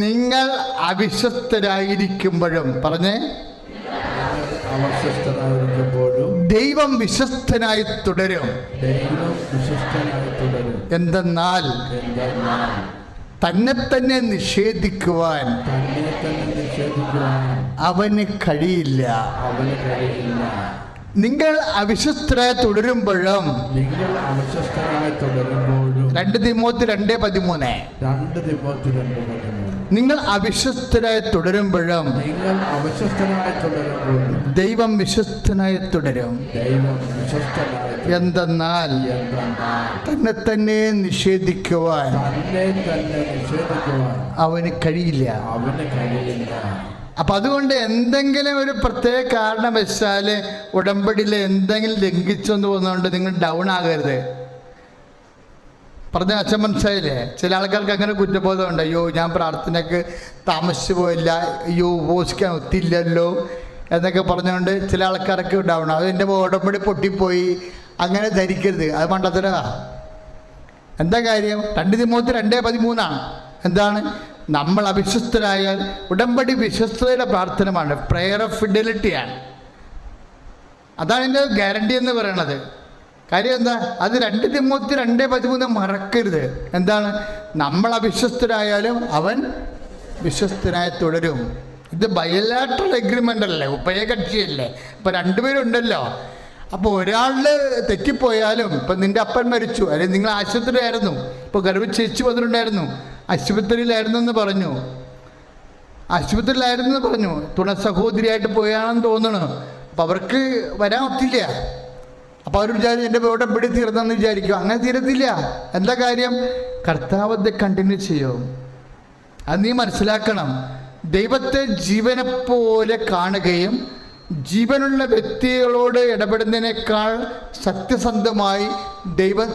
നിങ്ങൾ അവിശ്വസ്തരായിരിക്കുമ്പോഴും പറഞ്ഞേ, ദൈവം വിശ്വസ്തനായി തുടരും. എന്തെന്നാൽ തന്നെ തന്നെ നിഷേധിക്കുവാൻ അവന് കഴിയില്ല. നിങ്ങൾ അവിശ്വസ്തരായി തുടരുമ്പോഴും 2 തിമോത്തി 2:13 നിങ്ങൾ അവിശ്വസ്തരായി തുടരുമ്പോഴും ദൈവം വിശ്വസ്തനായി തുടരും. എന്തെന്നാൽ തന്നെ തന്നെ നിഷേധിക്കുവാൻ അവന് കഴിയില്ല. അപ്പം അതുകൊണ്ട് എന്തെങ്കിലും ഒരു പ്രത്യേക കാരണവശാൽ ഉടമ്പടിയിൽ എന്തെങ്കിലും ലംഘിച്ചെന്ന് തോന്നുന്നുണ്ട് നിങ്ങൾ ഡൗൺ ആകരുത്. പറഞ്ഞ അച്ഛൻ മനസ്സിലായില്ലേ? ചില ആൾക്കാർക്ക് അങ്ങനെ കുറ്റബോധമുണ്ട്. അയ്യോ ഞാൻ പ്രാർത്ഥനയ്ക്ക് താമസിച്ചു പോയില്ല, അയ്യോ ഉപവസിക്കാൻ ഒത്തില്ലല്ലോ എന്നൊക്കെ പറഞ്ഞുകൊണ്ട് ചില ആൾക്കാർക്ക് ഡൗൺ. അത് എൻ്റെ ഉടമ്പടി പൊട്ടിപ്പോയി അങ്ങനെ ധരിക്കരുത്. അത് മണ്ടത്തരവാ. എന്താ കാര്യം? 2 തിമോത്തി 2:13 എന്താണ്? നമ്മൾ അവിശ്വസ്തരായാൽ, ഉടമ്പടി വിശ്വസ്തയുടെ പ്രാർത്ഥനമാണ്, പ്രെയർ ഓഫ് ഫിഡലിറ്റിയാണ്. അതാണ് എൻ്റെ ഗ്യാരണ്ടി എന്ന് പറയണത്. കാര്യം എന്താ? അത് 2 തിമോത്തി 2:13 മറക്കരുത്. എന്താണ്? നമ്മൾ അവിശ്വസ്തരായാലും അവൻ വിശ്വസ്തനായി തുടരും. ഇത് ബയലാട്രൽ എഗ്രിമെൻ്റ് അല്ലേ, ഉഭയകക്ഷിയല്ലേ. ഇപ്പം 2 പേരുണ്ടല്ലോ. അപ്പോൾ ഒരാളുടെ തെറ്റിപ്പോയാലും, ഇപ്പം നിൻ്റെ അപ്പൻ മരിച്ചു, അല്ലെങ്കിൽ നിങ്ങൾ ആശുപത്രിയിലായിരുന്നു, ഇപ്പോൾ ഗർഭ ചേച്ചി വന്നിട്ടുണ്ടായിരുന്നു, ആശുപത്രിയിലായിരുന്നു എന്ന് പറഞ്ഞു, തുണ സഹോദരിയായിട്ട് പോയാണെന്ന് തോന്നണു. അപ്പം അവർക്ക് വരാൻ ഒത്തില്ല. അപ്പോൾ അവർ വിചാരിച്ചു എൻ്റെ ഉടമ്പടി തീർന്നെന്ന് വിചാരിക്കും. അങ്ങനെ തീരത്തില്ല. എന്താ കാര്യം? കർത്താവത്തെ കണ്ടിന്യൂ ചെയ്യും. അത് നീ മനസ്സിലാക്കണം. ദൈവത്തെ ജീവനെപ്പോലെ കാണുകയും ജീവനുള്ള വ്യക്തികളോട് ഇടപെടുന്നതിനേക്കാൾ സത്യസന്ധമായി ദൈവം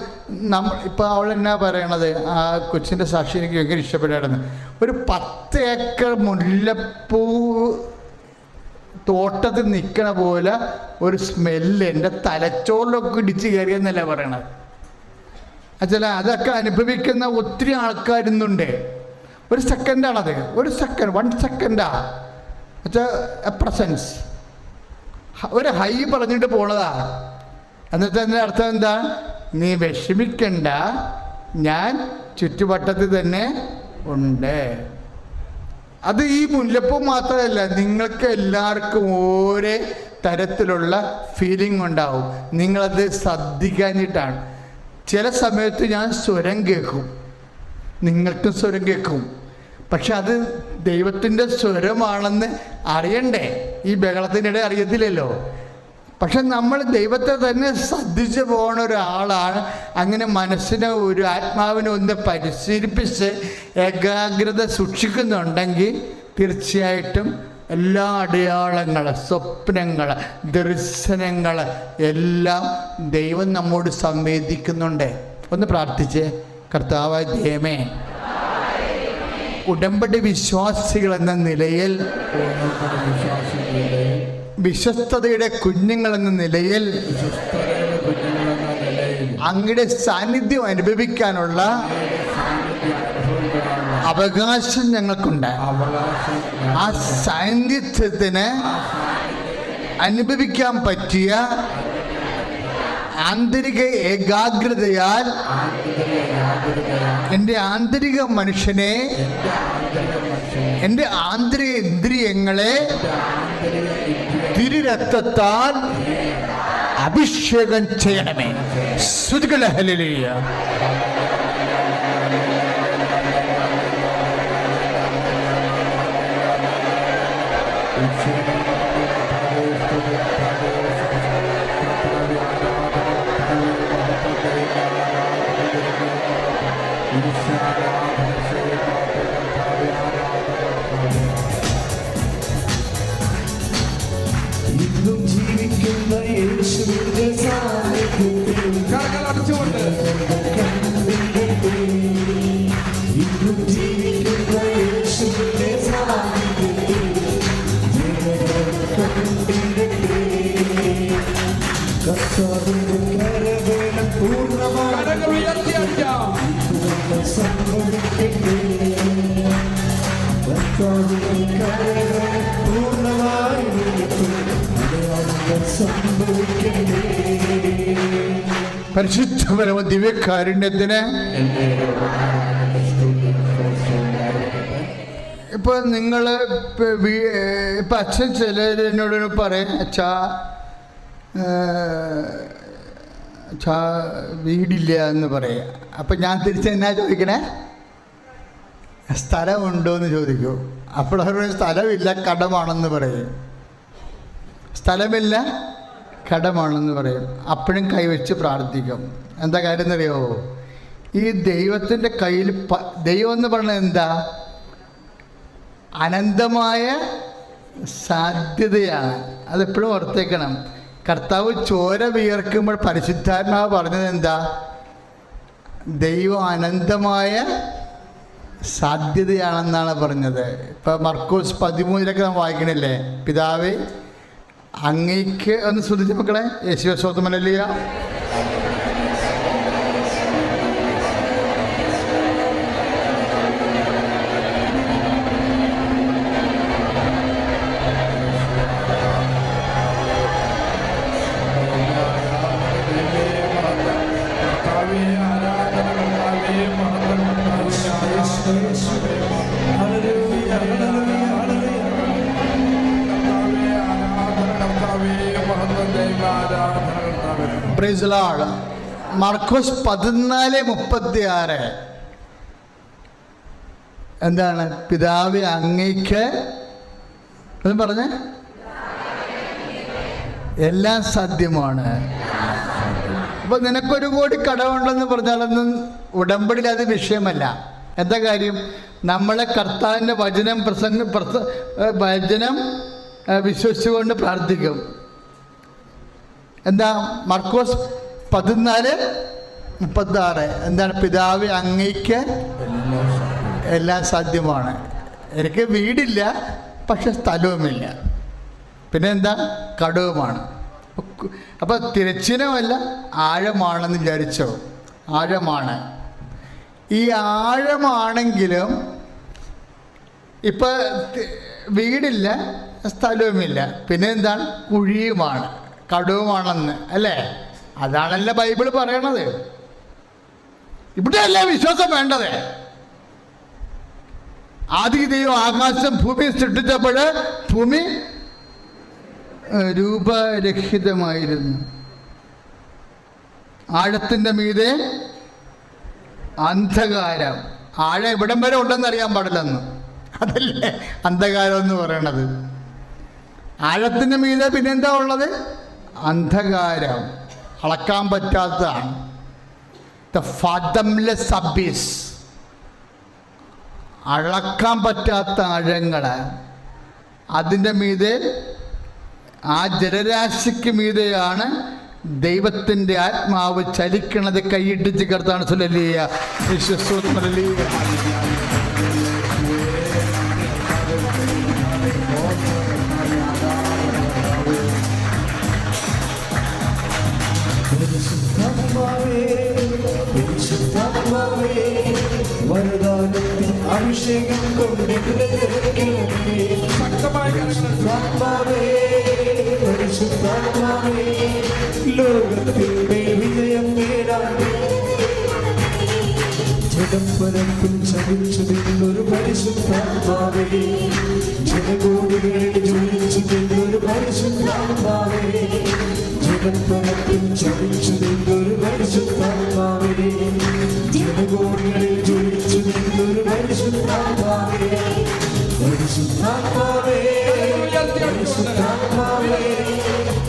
ഇപ്പോൾ അവൾ എന്നാ പറയണത്, ആ കൊച്ചിൻ്റെ സാക്ഷി എനിക്ക് ഭയങ്കര ഇഷ്ടപ്പെട്ടായിരുന്നു. ഒരു 10 ഏക്കർ മുല്ലപ്പൂ തോട്ടത്തിൽ നിൽക്കണ പോലെ ഒരു സ്മെല്ല് എൻ്റെ തലച്ചോറിലൊക്കെ ഇടിച്ച് കയറിയെന്നല്ല പറയണത്. അച്ഛല അതൊക്കെ അനുഭവിക്കുന്ന ഒത്തിരി ആൾക്കാരുന്നുണ്ട്. ഒരു സെക്കൻഡാണത്, 1 സെക്കൻഡാ പ്രസൻസ്. ഒരു ഹൈ പറഞ്ഞിട്ട് പോണതാ. എന്നിട്ട് എൻ്റെ അർത്ഥം എന്താ? നീ വിഷമിക്കണ്ട, ഞാൻ ചുറ്റുവട്ടത്തിൽ തന്നെ ഉണ്ട്. അത് ഈ മുല്ലപ്പൂ മാത്രമല്ല, നിങ്ങൾക്ക് എല്ലാവർക്കും ഓരോ തരത്തിലുള്ള ഫീലിംഗ് ഉണ്ടാവും. നിങ്ങളത് ശ്രദ്ധിക്കാഞ്ഞിട്ടാണ്. ചില സമയത്ത് ഞാൻ സ്വരം കേൾക്കും, നിങ്ങൾക്കും സ്വരം കേൾക്കും. പക്ഷെ അത് ദൈവത്തിൻ്റെ സ്വരമാണെന്ന് അറിയണ്ടേ? ഈ ബഹളത്തിനിടെ അറിയത്തില്ലല്ലോ. പക്ഷെ നമ്മൾ ദൈവത്തെ തന്നെ ശ്രദ്ധിച്ചു പോകുന്ന ഒരാളാണ്. അങ്ങനെ മനസ്സിനെ, ഒരു ആത്മാവിനെ ഒന്ന് പരിശീലിപ്പിച്ച് ഏകാഗ്രത സൂക്ഷിക്കുന്നുണ്ടെങ്കിൽ തീർച്ചയായിട്ടും എല്ലാ അടയാളങ്ങൾ, സ്വപ്നങ്ങൾ, ദർശനങ്ങൾ എല്ലാം ദൈവം നമ്മോട് സംവേദിക്കുന്നുണ്ട്. ഒന്ന് പ്രാർത്ഥിച്ച്, കർത്താവായ ദൈവമേ, ഉടമ്പടി വിശ്വാസികൾ എന്ന നിലയിൽ, വിശ്വസ്തതയുടെ കുഞ്ഞുങ്ങൾ എന്ന നിലയിൽ അങ്ങയുടെ സാന്നിധ്യം അനുഭവിക്കാനുള്ള അവകാശം ഞങ്ങൾക്കുണ്ട്. ആ സാന്നിധ്യത്തിന് അനുഭവിക്കാൻ പറ്റിയ ആന്തരിക ഏകാഗ്രതയാൽ എൻ്റെ ആന്തരിക മനുഷ്യനെ, എൻ്റെ ആന്തരിക ഇന്ദ്രിയങ്ങളെ തിരുരക്തത്താൽ അഭിഷേകം ചെയ്യണമേ. സ്തുതികൾ, ഹല്ലേലൂയ. ഇന്നും ജീവിക്കുന്ന യേശുവിന്റെ സാന്നിധ്യത്തിൽ കരങ്ങളടിച്ചുകൊണ്ട് ഇന്നും ജീവിക്കുന്ന യേശുവിന്റെ സാന്നിധ്യത്തിൽ പൂർണ്ണമായി സംഭവിക്കണമേ. പരിശുദ്ധ പരമ ദിവ്യകാരുണ്യത്തിന് ഇപ്പൊ നിങ്ങൾ ഇപ്പൊ അച്ഛൻ ചിലരെന്നോട് പറയും, അച്ഛാ വീടില്ല എന്ന് പറയാം. അപ്പം ഞാൻ തിരിച്ചെന്നാ ചോദിക്കണേ, സ്ഥലമുണ്ടോ എന്ന് ചോദിക്കൂ. അപ്പോൾ അവർ സ്ഥലമില്ല, കടമാണെന്ന് പറയും. സ്ഥലമില്ല, കടമാണെന്ന് പറയും. അപ്പോഴും കൈവച്ച് പ്രാർത്ഥിക്കും. എന്താ കാര്യം എന്നറിയാമോ? ഈ ദൈവത്തിൻ്റെ കയ്യിൽ ദൈവം എന്ന് പറയുന്നത് എന്താ? അനന്തമായ സാധ്യതയാണ്. അതെപ്പോഴും ഓർത്തേക്കണം. കർത്താവ് ചോര വിയർക്കുമ്പോൾ പരിശുദ്ധാത്മാവ് പറഞ്ഞത് എന്താ? ദൈവം അനന്തമായ സാധ്യതയാണെന്നാണ് പറഞ്ഞത്. ഇപ്പം മർക്കോസ് 13 നാം വായിക്കണില്ലേ? പിതാവേ അങ്ങേക്ക് ഒന്ന് ശ്രദ്ധിച്ച മക്കളെ, യേശുവേ സ്തോത്രം, ഹല്ലേലൂയ. Praise the lord. മർക്കോസ് 14:36 എന്താണ്? പിതാവേ അങ്ങേക്ക് എന്ന് പറഞ്ഞ് എല്ലാം സാധ്യമാണ്. അപ്പൊ നിനക്കൊരു കോടി കടമുണ്ടെന്ന് പറഞ്ഞാലൊന്നും ഉടമ്പടിയിൽ അത് വിഷയമല്ല. എന്താ കാര്യം? നമ്മളെ കർത്താവിൻ്റെ വചനം വചനം വിശ്വസിച്ചുകൊണ്ട് പ്രാർത്ഥിക്കും. എന്താ? മർക്കോസ് 14:36 എന്താണ്? പിതാവേ അങ്ങേക്ക് എല്ലാം സാധ്യമാണ്. എനിക്ക് വീടില്ല, പക്ഷെ സ്ഥലവുമില്ല. പിന്നെ എന്താ? കടവുമാണ്. അപ്പോൾ തിരച്ചിനമല്ല, ആഴമാണെന്ന് വിചാരിച്ചോ? ആഴമാണ്. ഈ ആഴമാണെങ്കിലും ഇപ്പം വീടില്ല, സ്ഥലവുമില്ല, പിന്നെ എന്താണ്? കുഴിയുമാണ്, കടവുമാണെന്ന് അല്ലേ? അതാണല്ലോ ബൈബിൾ പറയണത്. ഇവിടെയല്ലേ വിശ്വാസം വേണ്ടത്? ആദ്യ ദൈവം ആകാശം ഭൂമി സൃഷ്ടിച്ചപ്പോൾ ഭൂമി രൂപരഹിതമായിരുന്നു. ആഴത്തിൻ്റെ മീതെ അന്ധകാരം. ആഴം ഇവിടം വരെ ഉണ്ടെന്ന് അറിയാൻ പാടില്ലെന്ന്. അതല്ലേ അന്ധകാരം എന്ന് പറയണത്. ആഴത്തിൻ്റെ മീതെ പിന്നെന്താ ഉള്ളത്? അന്ധകാരം. അളക്കാൻ പറ്റാത്തതാണ്. ദ ഫാതംലെസ് അബീസ്. അളക്കാൻ പറ്റാത്ത ആഴങ്ങൾ. അതിൻ്റെ മീതെ, ആ ജലരാശിക്ക് മീതെയാണ് ദൈവത്തിൻ്റെ ആത്മാവ് ചലിക്കണത്. കൈയിട്ടിച്ച് കർത്താണ് ഹല്ലേലൂയ, യേശുവേ ഹല്ലേലൂയ. അഭിഷേകം കൊണ്ട് ലോകത്തിൽ വിജയം നേടാൻ ജഡംപരത്തിൽ ചലിച്ചു നിന്നൊരു പരിശുദ്ധാത്മാവേ, ജനകോടികളിൽ ജ്വലിച്ചു നിന്നൊരു പരിശുദ്ധാത്മാവേ, ജഡംപരത്തിൽ ചലിച്ചു നിന്നൊരു പരിശുദ്ധാത്മാവേ, ജനകോടികളിൽ ജ്വലിച്ചു നിന്നൊരു പരിശുദ്ധാത്മാവേ, പരിശുദ്ധാത്മാവേ, പരിശുദ്ധാത്മാവേ,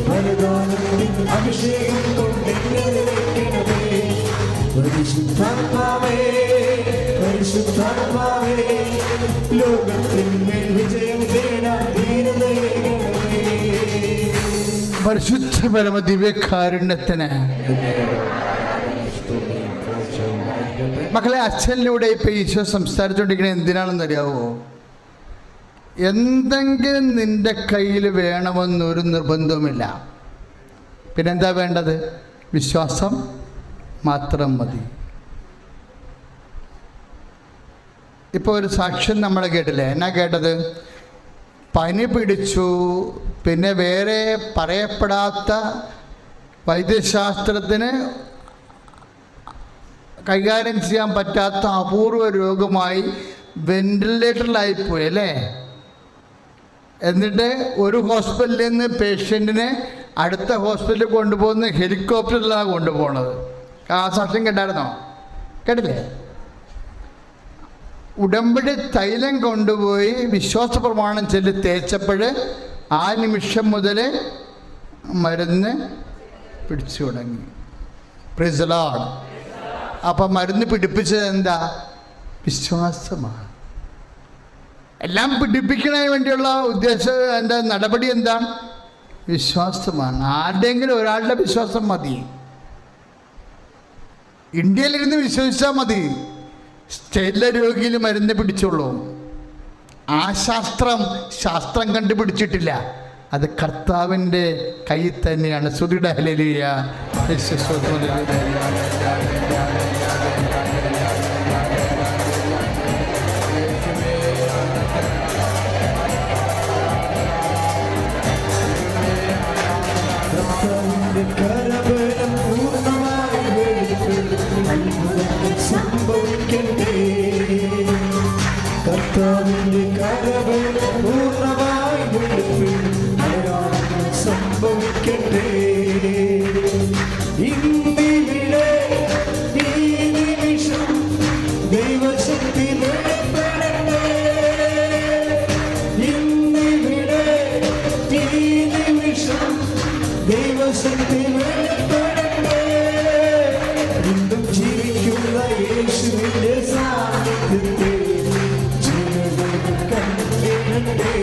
വരദാനത്തിൻ അഭിഷേകം കൊണ്ട് നിറയ്ക്കണമേ. പരിശുദ്ധാത്മാവേ, പരിശുദ്ധാത്മാവേ, ലോകത്തിന്മേൽ വിജയം നേടാൻ ധീരതയേകണമേ. പരിശുദ്ധ പരമ ദിവ്യകാരുണ്യത്തിന് മക്കളെ, അച്ഛനിലൂടെ ഇപ്പം ഈശോ സംസാരിച്ചുകൊണ്ടിരിക്കുന്നത് എന്തിനാണെന്ന് അറിയാവോ? എന്തെങ്കിലും നിൻ്റെ കയ്യിൽ വേണമെന്നൊരു നിർബന്ധവുമില്ല. പിന്നെന്താ വേണ്ടത്? വിശ്വാസം മാത്രം മതി. ഇപ്പോൾ ഒരു സാക്ഷ്യം നമ്മൾ കേട്ടില്ലേ? എന്നാ കേട്ടത്? പനി പിടിച്ചു, പിന്നെ വേറെ പറയപ്പെടാത്ത വൈദ്യശാസ്ത്രത്തിന് കൈകാര്യം ചെയ്യാൻ പറ്റാത്ത അപൂർവ രോഗമായി വെന്റിലേറ്ററിലായിപ്പോയി അല്ലേ? എന്നിട്ട് ഒരു ഹോസ്പിറ്റലിൽ നിന്ന് പേഷ്യൻറ്റിനെ അടുത്ത ഹോസ്പിറ്റലിൽ കൊണ്ടുപോകുന്ന ഹെലികോപ്റ്ററിലാണ് കൊണ്ടുപോകുന്നത്. ആ സാക്ഷ്യം കേട്ടായിരുന്നോ? കേട്ടില്ലേ? ഉടമ്പടി തൈലം കൊണ്ടുപോയി വിശ്വാസ പ്രമാണം ചൊല്ലി തേച്ചപ്പോൾ ആ നിമിഷം മുതൽ മരുന്ന് പിടിച്ചു തുടങ്ങി. Price the Lord. അപ്പം മരുന്ന് പിടിപ്പിച്ചത് എന്താ? വിശ്വാസമാണ്. എല്ലാം പിടിപ്പിക്കുന്നതിന് വേണ്ടിയുള്ള ഉദ്ദേശം എന്താ? നടപടി എന്താ? വിശ്വാസമാണ്. ആരുടെയെങ്കിലും ഒരാളുടെ വിശ്വാസം മതി. ഇന്ത്യയിലിരുന്ന് വിശ്വസിച്ചാൽ മതി. സ്റ്റേറ്റിലെ രോഗിയിൽ മരുന്ന് പിടിച്ചോളൂ. ആ ശാസ്ത്രം കണ്ടുപിടിച്ചിട്ടില്ല. അത് കർത്താവിൻ്റെ കയ്യിൽ തന്നെയാണ്. സ്തുതിയുടെ ഹല്ലേലൂയ. കരബലം പൂർണ്ണമായി അത്ഭുതങ്ങൾ സംഭവിക്കട്ടെ. കർത്താവിന്റെ കരബലം പൂർണ്ണമായി അടയാളങ്ങൾ സംഭവിക്കട്ടെ. ഇന്നിവിടെ ഈ നിമിഷം ദൈവശക്തി വെളിപ്പെടട്ടെ. ഇന്നിവിടെ ഈ നിമിഷം ദൈവശക്തി വെളിപ്പെടട്ടെ. വീണ്ടും ജീവിക്കുന്ന യേശുവിന്റെ സാന്നിധ്യത്തെ ജനങ്ങൾ കണ്ടിടട്ടെ.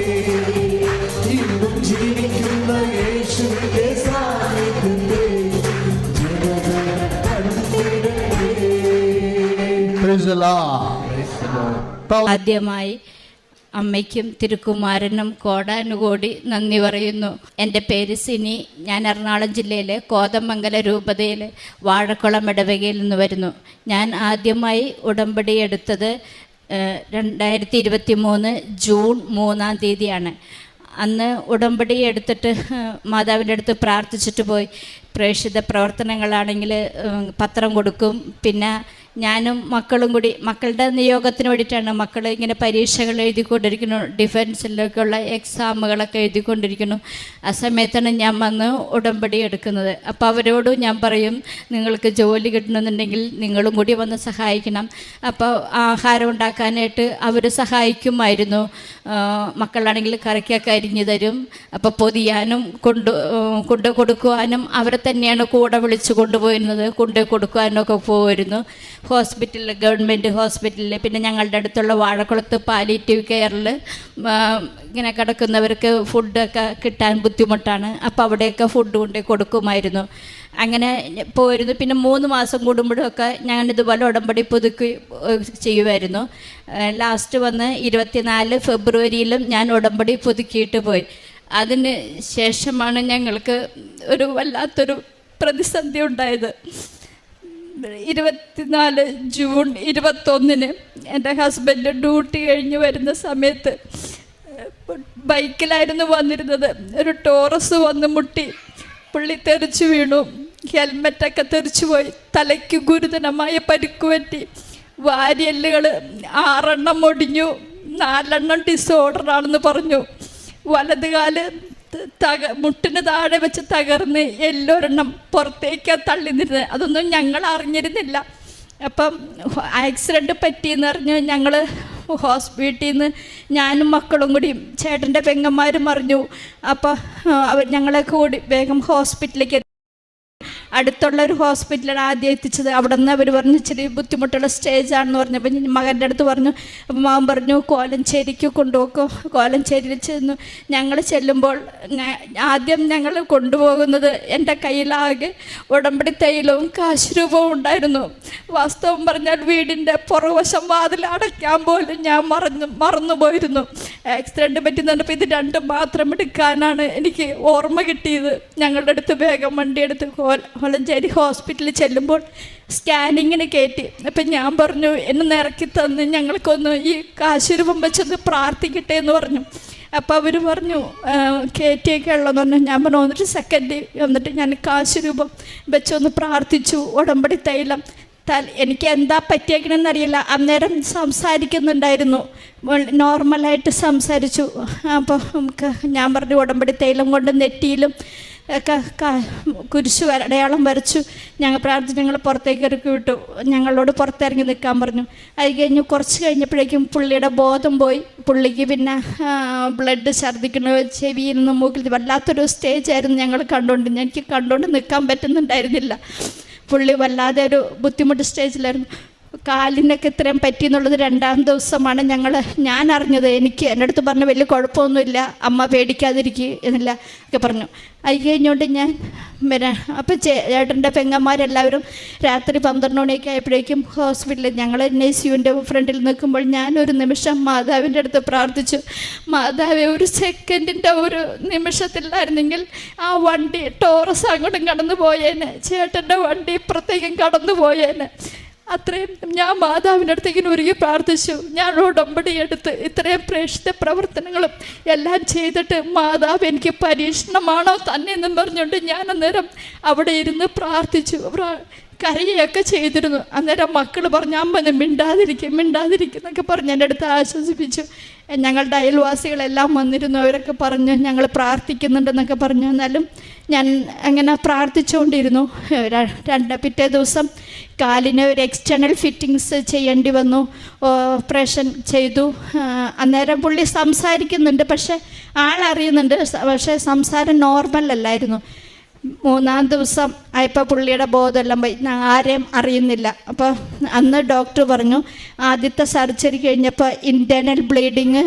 വീണ്ടും ജീവിക്കുന്ന യേശുവിന്റെ സാന്നിധ്യത്തെ ജനങ്ങൾ കണ്ടിടട്ടെ. Price the Lord. ആദ്യമായി അമ്മയ്ക്കും തിരുക്കുമാരനും കോടാനുകോടി നന്ദി പറയുന്നു. എൻ്റെ പേര് സിനി. ഞാൻ എറണാകുളം ജില്ലയിലെ കോതമംഗല രൂപതയിലെ വാഴക്കുളം ഇടവകയിൽ നിന്ന് വരുന്നു. ഞാൻ ആദ്യമായി ഉടമ്പടി എടുത്തത് 2023 ജൂൺ 3-ാം തീയതിയാണ്. അന്ന് ഉടമ്പടി എടുത്തിട്ട് മാതാവിൻ്റെ അടുത്ത് പ്രാർത്ഥിച്ചിട്ട് പോയി. പ്രേക്ഷിത പ്രവർത്തനങ്ങളാണെങ്കിൽ പത്രം കൊടുക്കും. പിന്നെ ഞാനും മക്കളും കൂടി മക്കളുടെ നിയോഗത്തിന് വേണ്ടിയിട്ടാണ്. മക്കൾ ഇങ്ങനെ പരീക്ഷകൾ എഴുതിക്കൊണ്ടിരിക്കുന്നു, ഡിഫൻസിലേക്കുള്ള എക്സാമുകളൊക്കെ എഴുതിക്കൊണ്ടിരിക്കുന്നു. ആ സമയത്താണ് ഞാൻ വന്ന് ഉടമ്പടി എടുക്കുന്നത്. അപ്പോൾ അവരോട് ഞാൻ പറയും, നിങ്ങൾക്ക് ജോലി കിട്ടണമെന്നുണ്ടെങ്കിൽ നിങ്ങളും കൂടി വന്ന് സഹായിക്കണം. അപ്പോൾ ആഹാരം ഉണ്ടാക്കാനായിട്ട് അവർ സഹായിക്കുമായിരുന്നു. മക്കളാണെങ്കിൽ കറിക്കൊക്കെ അരിഞ്ഞു തരും. അപ്പോൾ പൊതിയാനും കൊണ്ട് കൊടുക്കുവാനും അവരെ തന്നെയാണ് കൂടെ വിളിച്ചു കൊണ്ടുപോയിരുന്നത്. കൊണ്ട് കൊടുക്കുവാനൊക്കെ പോകുമായിരുന്നു. ഹോസ്പിറ്റലിൽ, ഗവൺമെൻറ് ഹോസ്പിറ്റലിൽ, പിന്നെ ഞങ്ങളുടെ അടുത്തുള്ള വാഴക്കുളത്ത് പാലിയേറ്റീവ് കെയറിൽ ഇങ്ങനെ കിടക്കുന്നവർക്ക് ഫുഡൊക്കെ കിട്ടാൻ ബുദ്ധിമുട്ടാണ്. അപ്പോൾ അവിടെയൊക്കെ ഫുഡ് കൊണ്ട് കൊടുക്കുമായിരുന്നു. അങ്ങനെ പോയിരുന്നു. പിന്നെ 3 മാസം കൂടുമ്പോഴൊക്കെ ഞാനിതുപോലെ ഉടമ്പടി പുതുക്കി ചെയ്യുമായിരുന്നു. ലാസ്റ്റ് വന്ന് 24 ഫെബ്രുവരിയിലും ഞാൻ ഉടമ്പടി പുതുക്കിയിട്ട് പോയി. അതിന് ശേഷമാണ് ഞങ്ങൾക്ക് ഒരു വല്ലാത്തൊരു പ്രതിസന്ധി ഉണ്ടായത്. 24 ജൂൺ 21 എൻ്റെ ഹസ്ബൻഡ് ഡ്യൂട്ടി കഴിഞ്ഞ് വരുന്ന സമയത്ത് ബൈക്കിലായിരുന്നു വന്നിരുന്നത്. ഒരു ടോറസ് വന്ന് മുട്ടി, പുള്ളി തെറിച്ചു വീണു. ഹെൽമെറ്റൊക്കെ തെറിച്ചു പോയി. തലയ്ക്ക് ഗുരുതരമായ പരിക്ക് പറ്റി. വാരിയെല്ലുകൾ 6 ഒടിഞ്ഞു, 4 ഡിസോർഡറാണെന്ന് പറഞ്ഞു. വലത് കാല് മുട്ടിന് താഴെ വെച്ച് തകർന്ന് എല്ലൊരെണ്ണം പുറത്തേക്കാണ് തള്ളി നിന്നത്. അതൊന്നും ഞങ്ങൾ അറിഞ്ഞിരുന്നില്ല. അപ്പം ആക്സിഡൻറ്റ് പറ്റിയെന്ന് പറഞ്ഞ് ഞങ്ങൾ വീട്ടിൽ നിന്ന് ഞാനും മക്കളും കൂടി, ചേട്ടൻ്റെ പെങ്ങന്മാരും അറിഞ്ഞു. അപ്പോൾ ഞങ്ങളെ കൂടി വേഗം ഹോസ്പിറ്റലിലേക്ക് അടുത്തുള്ള ഒരു ഹോസ്പിറ്റലാണ് ആദ്യം എത്തിച്ചത്. അവിടെ നിന്ന് അവർ പറഞ്ഞു ഇച്ചിരി ബുദ്ധിമുട്ടുള്ള സ്റ്റേജാണെന്ന് പറഞ്ഞപ്പോൾ മകൻ്റെ അടുത്ത് പറഞ്ഞു. അപ്പം മകൻ പറഞ്ഞു കോലഞ്ചേരിക്ക് കൊണ്ടുപോക്കും. കോലഞ്ചേരിയിൽ ചെന്നു. ഞങ്ങൾ ചെല്ലുമ്പോൾ ആദ്യം ഞങ്ങൾ കൊണ്ടുപോകുന്നത് എൻ്റെ കയ്യിലാകെ ഉടമ്പടി തൈലവും കാശുരൂപവും ഉണ്ടായിരുന്നു. വാസ്തവം പറഞ്ഞാൽ വീടിൻ്റെ പുറകുവശം വാതിൽ അടയ്ക്കാൻ പോലും ഞാൻ മറന്നുപോയിരുന്നു. ആക്സിഡൻറ്റ് പറ്റുന്നപ്പോൾ ഇത് 2 മാത്രം എടുക്കാനാണ് എനിക്ക് ഓർമ്മ കിട്ടിയത്. ഞങ്ങളുടെ അടുത്ത് വേഗം വണ്ടിയെടുത്ത് വളഞ്ചേരി ഹോസ്പിറ്റലിൽ ചെല്ലുമ്പോൾ സ്കാനിങ്ങിന് കയറ്റി. അപ്പം ഞാൻ പറഞ്ഞു, എന്നെ ഇറക്കി തന്ന് ഞങ്ങൾക്കൊന്ന് ഈ കാശുരൂപം വെച്ചൊന്ന് പ്രാർത്ഥിക്കട്ടെ എന്ന് പറഞ്ഞു. അപ്പോൾ അവർ പറഞ്ഞു കയറ്റിയൊക്കെ ഉള്ളതെന്ന് പറഞ്ഞു. ഞാൻ പറഞ്ഞു 1 സെക്കൻഡ്. എന്നിട്ട് ഞാൻ കാശുരൂപം വെച്ചൊന്ന് പ്രാർത്ഥിച്ചു. ഉടമ്പടി തൈലം എനിക്ക് എന്താ പറ്റിയേക്കണമെന്നറിയില്ല. അന്നേരം സംസാരിക്കുന്നുണ്ടായിരുന്നു, നോർമലായിട്ട് സംസാരിച്ചു. അപ്പോൾ ഞാൻ പറഞ്ഞു ഉടമ്പടി തൈലം കൊണ്ട് നെറ്റിയിലും ഒക്കെ കുരിശ് അടയാളം വരച്ചു. ഞങ്ങൾ പ്രാർത്ഥിച്ച് ഞങ്ങൾ പുറത്തേക്ക് ഇറക്കി വിട്ടു. ഞങ്ങളോട് പുറത്തിറങ്ങി നിൽക്കാൻ പറഞ്ഞു. അത് കഴിഞ്ഞ് കുറച്ച് കഴിഞ്ഞപ്പോഴേക്കും പുള്ളിയുടെ ബോധം പോയി. പുള്ളിക്ക് പിന്നെ ബ്ലഡ് ഛർദ്ദിക്കണ, ചെവിയിൽ നിന്ന് മൂക്കിൽ വല്ലാത്തൊരു സ്റ്റേജായിരുന്നു ഞങ്ങൾ കണ്ടുകൊണ്ട്. എനിക്ക് കണ്ടുകൊണ്ട് നിൽക്കാൻ പറ്റുന്നുണ്ടായിരുന്നില്ല. പുള്ളി വല്ലാതെ ഒരു ബുദ്ധിമുട്ട് സ്റ്റേജിലായിരുന്നു. കാലിനൊക്കെ ഇത്രയും പറ്റിയെന്നുള്ളത് 2-ാം ദിവസമാണ് ഞാൻ അറിഞ്ഞത്. എൻ്റെ അടുത്ത് പറഞ്ഞു വലിയ കുഴപ്പമൊന്നുമില്ല, അമ്മ പേടിക്കാതിരിക്കുക എന്നില്ല ഒക്കെ പറഞ്ഞു. അത് കഴിഞ്ഞുകൊണ്ട് ഞാൻ അപ്പോൾ ചേട്ടൻ്റെ പെങ്ങന്മാരെല്ലാവരും രാത്രി 12 മണിയൊക്കെ ആയപ്പോഴേക്കും ഹോസ്പിറ്റലിൽ ഞങ്ങൾ NICUവിൻ്റെ ഫ്രണ്ടിൽ നിൽക്കുമ്പോൾ ഞാനൊരു നിമിഷം മാതാവിൻ്റെ അടുത്ത് പ്രാർത്ഥിച്ചു. മാതാവെ, ഒരു സെക്കൻഡിൻ്റെ ഒരു നിമിഷത്തിലായിരുന്നെങ്കിൽ ആ വണ്ടി ടോറസ് അങ്ങോട്ടും കടന്നു പോയേനെ, ചേട്ടൻ്റെ വണ്ടി ഇപ്പുറത്തേക്കും കടന്നു പോയേനെ. അത്രയും ഞാൻ മാതാവിൻ്റെ അടുത്തേക്ക് ഒരുങ്ങി പ്രാർത്ഥിച്ചു. ഞാൻ ഉടമ്പടി എടുത്ത് ഇത്രയും പ്രേക്ഷിത പ്രവർത്തനങ്ങളും എല്ലാം ചെയ്തിട്ട് മാതാവ് എനിക്ക് പരീക്ഷണമാണോ തന്നെ എന്നും പറഞ്ഞുകൊണ്ട് ഞാൻ അന്നേരം അവിടെ ഇരുന്ന് പ്രാർത്ഥിച്ചു, കരയൊക്കെ ചെയ്തിരുന്നു. അന്നേരം മക്കൾ പറഞ്ഞു, അമ്മ മിണ്ടാതിരിക്കുന്നൊക്കെ പറഞ്ഞ് എൻ്റെ അടുത്ത് ആശ്വസിപ്പിച്ചു. ഞങ്ങളുടെ അയൽവാസികളെല്ലാം വന്നിരുന്നു. അവരൊക്കെ പറഞ്ഞു ഞങ്ങൾ പ്രാർത്ഥിക്കുന്നുണ്ടെന്നൊക്കെ പറഞ്ഞു. എന്നാലും ഞാൻ അങ്ങനെ പ്രാർത്ഥിച്ചുകൊണ്ടിരുന്നു. പിറ്റേ ദിവസം കാലിന് ഒരു എക്സ്റ്റേണൽ ഫിറ്റിങ്സ് ചെയ്യേണ്ടി വന്നു. ഓപ്പറേഷൻ ചെയ്തു. അന്നേരം പുള്ളി സംസാരിക്കുന്നുണ്ട്, പക്ഷേ ആളറിയുന്നുണ്ട്, പക്ഷേ സംസാരം നോർമൽ അല്ലായിരുന്നു. 3-ാം ദിവസം ആയപ്പോൾ പുള്ളിയുടെ ബോധമെല്ലാം പോയി, ആരെയും അറിയുന്നില്ല. അപ്പോൾ അന്ന് ഡോക്ടർ പറഞ്ഞു, ആദ്യത്തെ സർജറി കഴിഞ്ഞപ്പോൾ ഇൻറ്റേർണൽ ബ്ലീഡിങ്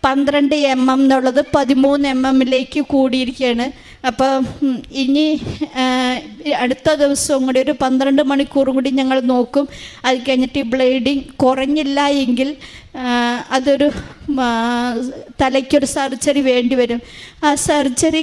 12 mm എന്നുള്ളത് 13 mm കൂടിയിരിക്കുകയാണ്. അപ്പോൾ ഇനി അടുത്ത ദിവസവും കൂടി ഒരു 12 മണിക്കൂറും കൂടി ഞങ്ങൾ നോക്കും. അത് കഴിഞ്ഞിട്ട് ഈ ബ്ലീഡിങ് കുറഞ്ഞില്ല എങ്കിൽ അതൊരു തലയ്ക്കൊരു സർജറി വേണ്ടി വരും. ആ സർജറി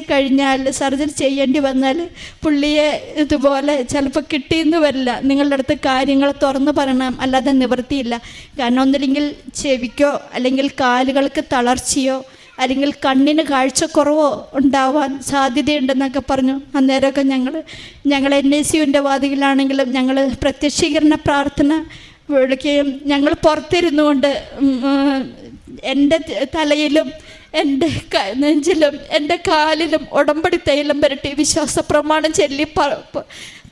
ചെയ്യേണ്ടി വന്നാൽ പുള്ളിയെ ഇതുപോലെ ചിലപ്പോൾ കിട്ടിയെന്ന് വരില്ല. നിങ്ങളുടെ അടുത്ത് കാര്യങ്ങൾ തുറന്ന് പറയണം, അല്ലാതെ നിവൃത്തിയില്ല. കാരണം ഒന്നില്ലെങ്കിൽ ചെവിക്കോ അല്ലെങ്കിൽ കാലുകൾക്ക് തളർച്ചയോ അല്ലെങ്കിൽ കണ്ണിന് കാഴ്ചക്കുറവോ ഉണ്ടാവാൻ സാധ്യതയുണ്ടെന്നൊക്കെ പറഞ്ഞു. അന്നേരമൊക്കെ ഞങ്ങൾ NICUവിൻ്റെ വാതിലാണെങ്കിലും ഞങ്ങൾ പ്രത്യക്ഷീകരണ പ്രാർത്ഥന വിളിക്കുകയും ഞങ്ങൾ പുറത്തിരുന്നു കൊണ്ട് എൻ്റെ തലയിലും എൻ്റെ നെഞ്ചിലും എൻ്റെ കാലിലും ഉടമ്പടി തൈലം പുരട്ടി വിശ്വാസ പ്രമാണം ചൊല്ലി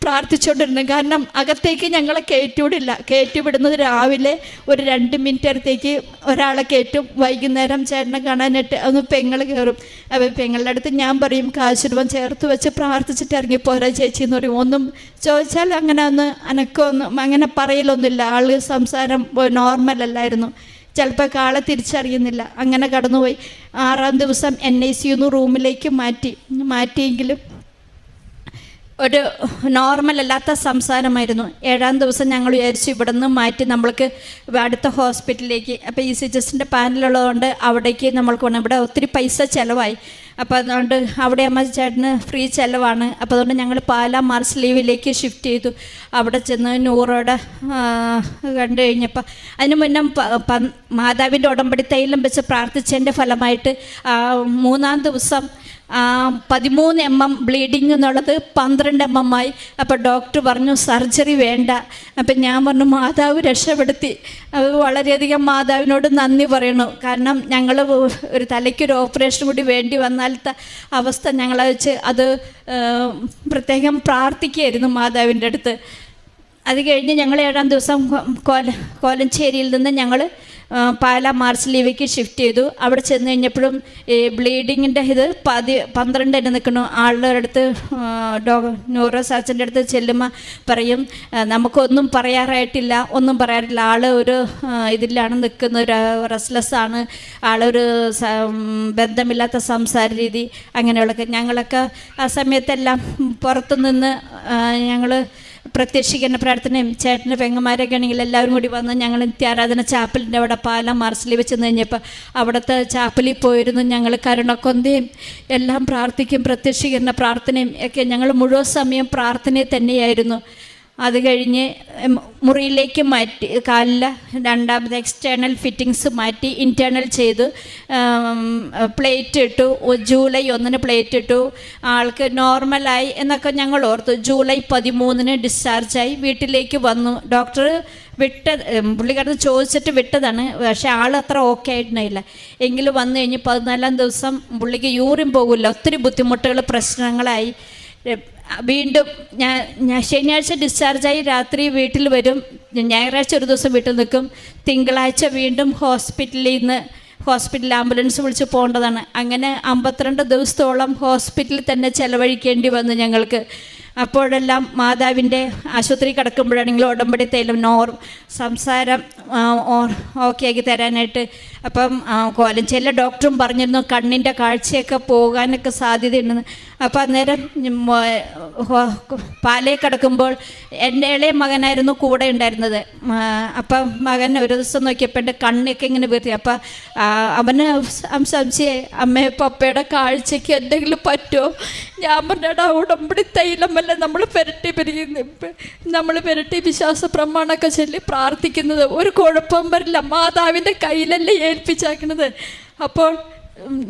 പ്രാർത്ഥിച്ചുകൊണ്ടിരുന്നു. കാരണം അകത്തേക്ക് ഞങ്ങളെ കയറ്റിവിടുന്നത് രാവിലെ ഒരു 2 മിനിറ്റ് അടുത്തേക്ക് ഒരാളെ കയറ്റും, വൈകുന്നേരം ചേട്ടനെ കാണാനായിട്ട് ഒന്ന് പെങ്ങൾ കയറും. അപ്പോൾ പെങ്ങളുടെ അടുത്ത് ഞാൻ പറയും, കാശുരൂപം ചേർത്ത് വെച്ച് പ്രാർത്ഥിച്ചിട്ട് ഇറങ്ങിപ്പോരാ ചേച്ചി എന്ന് പറയും. ഒന്നും ചോദിച്ചാൽ അങ്ങനെ അനക്കൊന്നും അങ്ങനെ പറയലൊന്നുമില്ല. ആൾ സംസാരം നോർമൽ അല്ലായിരുന്നു. ചിലപ്പോൾ ആളെ തിരിച്ചറിയുന്നില്ല. അങ്ങനെ കടന്നുപോയി. 6-ാം ദിവസം NICU റൂമിലേക്ക് മാറ്റിയെങ്കിലും ഒരു നോർമൽ അല്ലാത്ത സംസാരമായിരുന്നു. 7-ാം ദിവസം ഞങ്ങൾ വിചാരിച്ചു ഇവിടെ നിന്ന് മാറ്റി നമ്മൾക്ക് അടുത്ത ഹോസ്പിറ്റലിലേക്ക്. അപ്പോൾ ECGSൻ്റെ പാനലുള്ളതുകൊണ്ട് അവിടേക്ക് നമ്മൾക്ക് വേണം. ഇവിടെ ഒത്തിരി പൈസ ചിലവായി. അപ്പോൾ അതുകൊണ്ട് അവിടെ അമ്മ ചേട്ടന് ഫ്രീ ചിലവാണ്. അപ്പോൾ അതുകൊണ്ട് ഞങ്ങൾ പാലാ മാർസ്ലീവിലേക്ക് ഷിഫ്റ്റ് ചെയ്തു. അവിടെ ചെന്ന് നൂറോടെ കണ്ടു കഴിഞ്ഞപ്പോൾ അതിന് മുന്നേ മാതാവിൻ്റെ ഉടമ്പടി തൈലം വെച്ച് പ്രാർത്ഥിച്ചതിൻ്റെ ഫലമായിട്ട് 3-ാം ദിവസം 13 mm ബ്ലീഡിങ് എന്നുള്ളത് 12 mm ആയി. അപ്പോൾ ഡോക്ടർ പറഞ്ഞു സർജറി വേണ്ട. അപ്പം ഞാൻ പറഞ്ഞു മാതാവ് രക്ഷപ്പെടുത്തി. അത് വളരെയധികം മാതാവിനോട് നന്ദി പറയണു. കാരണം ഞങ്ങൾ ഒരു തലയ്ക്കൊരു ഓപ്പറേഷൻ കൂടി വേണ്ടി വന്നാലത്തെ അവസ്ഥ ഞങ്ങളെ വെച്ച് അത് പ്രത്യേകം പ്രാർത്ഥിക്കുകയായിരുന്നു മാതാവിൻ്റെ അടുത്ത്. അത് കഴിഞ്ഞ് ഞങ്ങൾ 7-ാം ദിവസം കോലഞ്ചേരിയിൽ നിന്ന് ഞങ്ങൾ പാലാ മാർസ്ലീവിലേക്ക് ഷിഫ്റ്റ് ചെയ്തു. അവിടെ ചെന്ന് കഴിഞ്ഞപ്പോഴും ഈ ബ്ലീഡിങ്ങിൻ്റെ ഇത് 12 നിൽക്കുന്നു. ആളുടെ അടുത്ത് ന്യൂറോ സർജൻ്റെ അടുത്ത് ചെല്ലുമ്പോൾ പറയും നമുക്കൊന്നും പറയാറില്ല. ആൾ ഒരു ഇതിലാണ് നിൽക്കുന്ന, ഒരു റെസ്റ്റ്ലെസ്സാണ്, ആളൊരു ബന്ധമില്ലാത്ത സംസാര രീതി അങ്ങനെയുള്ളതൊക്കെ. ഞങ്ങളൊക്കെ ആ സമയത്തെല്ലാം പുറത്തുനിന്ന് ഞങ്ങൾ പ്രത്യക്ഷീകരണ പ്രാർത്ഥനയും ചേട്ടൻ്റെ പെങ്ങന്മാരൊക്കെ ആണെങ്കിൽ എല്ലാവരും കൂടി വന്ന് ഞങ്ങൾ നിത്യാരാധന ചാപ്പലിൻ്റെ അവിടെ പാലം മാർസിൽ വെച്ച് കഴിഞ്ഞപ്പോൾ അവിടുത്തെ ചാപ്പലിൽ പോയിരുന്നു. ഞങ്ങൾ കരുണക്കൊന്തയും എല്ലാം പ്രാർത്ഥിക്കും, പ്രത്യക്ഷീകരണ പ്രാർത്ഥനയും ഒക്കെ ഞങ്ങൾ മുഴുവൻ സമയം പ്രാർത്ഥനയിൽ തന്നെയായിരുന്നു. അത് കഴിഞ്ഞ് മുറിയിലേക്ക് മാറ്റി, കാലിൽ രണ്ടാമത് എക്സ്റ്റേണൽ ഫിറ്റിങ്സ് മാറ്റി ഇൻറ്റേർണൽ ചെയ്തു, പ്ലേറ്റ് ഇട്ടു. ജൂലൈ 1 പ്ലേറ്റ് ഇട്ടു. ആൾക്ക് നോർമലായി എന്നൊക്കെ ഞങ്ങൾ ഓർത്തു. ജൂലൈ 13 ഡിസ്ചാർജായി വീട്ടിലേക്ക് വന്നു. ഡോക്ടർ പുള്ളിക്കാരത്ത് ചോദിച്ചിട്ട് വിട്ടതാണ്. പക്ഷേ ആൾ അത്ര ഓക്കെ ആയിട്ടുണ്ടായില്ല. എങ്കിലും വന്നു കഴിഞ്ഞ് 14-ാം ദിവസം പുള്ളിക്ക് യൂറിൻ പോകില്ല. ഒത്തിരി ബുദ്ധിമുട്ടുകൾ, പ്രശ്നങ്ങളായി. വീണ്ടും ഞാൻ ശനിയാഴ്ച ഡിസ്ചാർജായി രാത്രി വീട്ടിൽ വരും. ഞായറാഴ്ച ഒരു ദിവസം വീട്ടിൽ നിൽക്കും. തിങ്കളാഴ്ച വീണ്ടും ഹോസ്പിറ്റലിൽ ആംബുലൻസ് വിളിച്ച് പോകേണ്ടതാണ്. അങ്ങനെ 52 ദിവസത്തോളം ഹോസ്പിറ്റലിൽ തന്നെ ചെലവഴിക്കേണ്ടി വന്നു ഞങ്ങൾക്ക്. അപ്പോഴെല്ലാം മാതാവിൻ്റെ ആശുപത്രി കിടക്കുമ്പോഴാണെങ്കിൽ ഉടമ്പടി തൈലം സംസാരം ഓക്കെ ആക്കി തരാനായിട്ട്. അപ്പം കോലഞ്ചേരിയിലെ ഡോക്ടറും പറഞ്ഞിരുന്നു കണ്ണിൻ്റെ കാഴ്ചയൊക്കെ പോകാനൊക്കെ സാധ്യതയുണ്ടെന്ന്. അപ്പോൾ അന്നേരം പാലയിൽ കിടക്കുമ്പോൾ എൻ്റെ ഇളയ മകനായിരുന്നു കൂടെ ഉണ്ടായിരുന്നത്. അപ്പം മകൻ ഒരു ദിവസം നോക്കിയപ്പോൾ എൻ്റെ കണ്ണൊക്കെ ഇങ്ങനെ വീർത്തി. അപ്പം അവന് സംശയം, അമ്മയെ പപ്പയുടെ കാഴ്ചയ്ക്ക് എന്തെങ്കിലും പറ്റുമോ? ഞാൻ പറഞ്ഞാടാ ഉടമ്പടി തൈലമല്ല നമ്മൾ പെരട്ടി വിശ്വാസ പ്രമാണമൊക്കെ ചൊല്ലി പ്രാർത്ഥിക്കുന്നത്, ഒരു കുഴപ്പം വരില്ല, മാതാവിൻ്റെ കയ്യിലല്ലേ ഏൽപ്പിച്ചാക്കണത്. അപ്പോൾ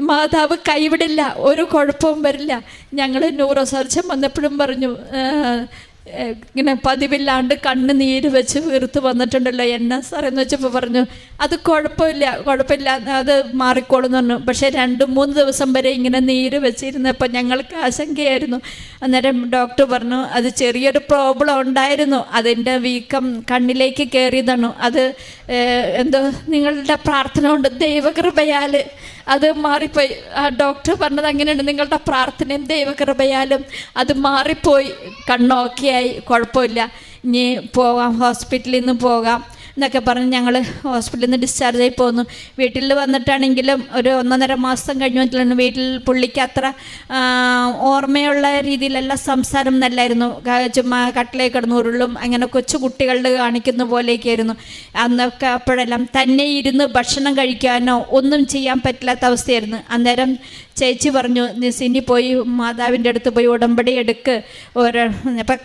മാതാവ് കൈവിടില്ല, ഒരു കുഴപ്പവും വരില്ല. ഞങ്ങൾ ന്യൂറോ സർജൻ വന്നപ്പോഴും പറഞ്ഞു, ഇങ്ങനെ പതിവില്ലാണ്ട് കണ്ണ് നീര് വെച്ച് വീർത്ത് വന്നിട്ടുണ്ടല്ലോ എന്നാ സാർ എന്ന് വെച്ചപ്പോൾ പറഞ്ഞു അത് കുഴപ്പമില്ല, അത് മാറിക്കോളെന്ന് പറഞ്ഞു. പക്ഷേ 2-3 ദിവസം വരെ ഇങ്ങനെ നീര് വെച്ചിരുന്നപ്പോൾ ഞങ്ങൾക്ക് ആശങ്കയായിരുന്നു. അന്നേരം ഡോക്ടർ പറഞ്ഞു അത് ചെറിയൊരു പ്രോബ്ലം ഉണ്ടായിരുന്നു, അതിൻ്റെ വീക്കം കണ്ണിലേക്ക് കയറിയതാണ്. അത് എന്തോ നിങ്ങളുടെ പ്രാർത്ഥന കൊണ്ട് ദൈവകൃപയാൽ അത് മാറിപ്പോയി. ആ ഡോക്ടർ പറഞ്ഞത് അങ്ങനെയുണ്ട്, നിങ്ങളുടെ പ്രാർത്ഥനയും ദൈവകൃപയാലും അത് മാറിപ്പോയി, കണ്ണോക്കെയായി, കുഴപ്പമില്ല, ഇനി പോകാം, ഹോസ്പിറ്റലിൽ നിന്ന് പോകാം എന്നൊക്കെ പറഞ്ഞ് ഞങ്ങൾ ഹോസ്പിറ്റലിൽ നിന്ന് ഡിസ്ചാർജായി പോന്നു. വീട്ടിൽ വന്നിട്ടാണെങ്കിലും ഒരു 1.5 മാസം കഴിഞ്ഞു വന്നിട്ടാണ് വീട്ടിൽ പുള്ളിക്ക് അത്ര ഓർമ്മയുള്ള രീതിയിലെല്ലാം സംസാരം നല്ലായിരുന്നു. ചുമ്മാ കട്ടിലേക്ക് കിടന്ന് ഉരുളും, അങ്ങനെ കൊച്ചു കുട്ടികളുടെ കാണിക്കുന്ന പോലെയൊക്കെയായിരുന്നു അന്നൊക്കെ. അപ്പോഴെല്ലാം തന്നെ ഇരുന്ന് ഭക്ഷണം കഴിക്കാനോ ഒന്നും ചെയ്യാൻ പറ്റില്ലാത്ത അവസ്ഥയായിരുന്നു. അന്നേരം ചേച്ചി പറഞ്ഞു, സിനി പോയി മാതാവിൻ്റെ അടുത്ത് പോയി ഉടമ്പടി എടുക്ക്. അപ്പം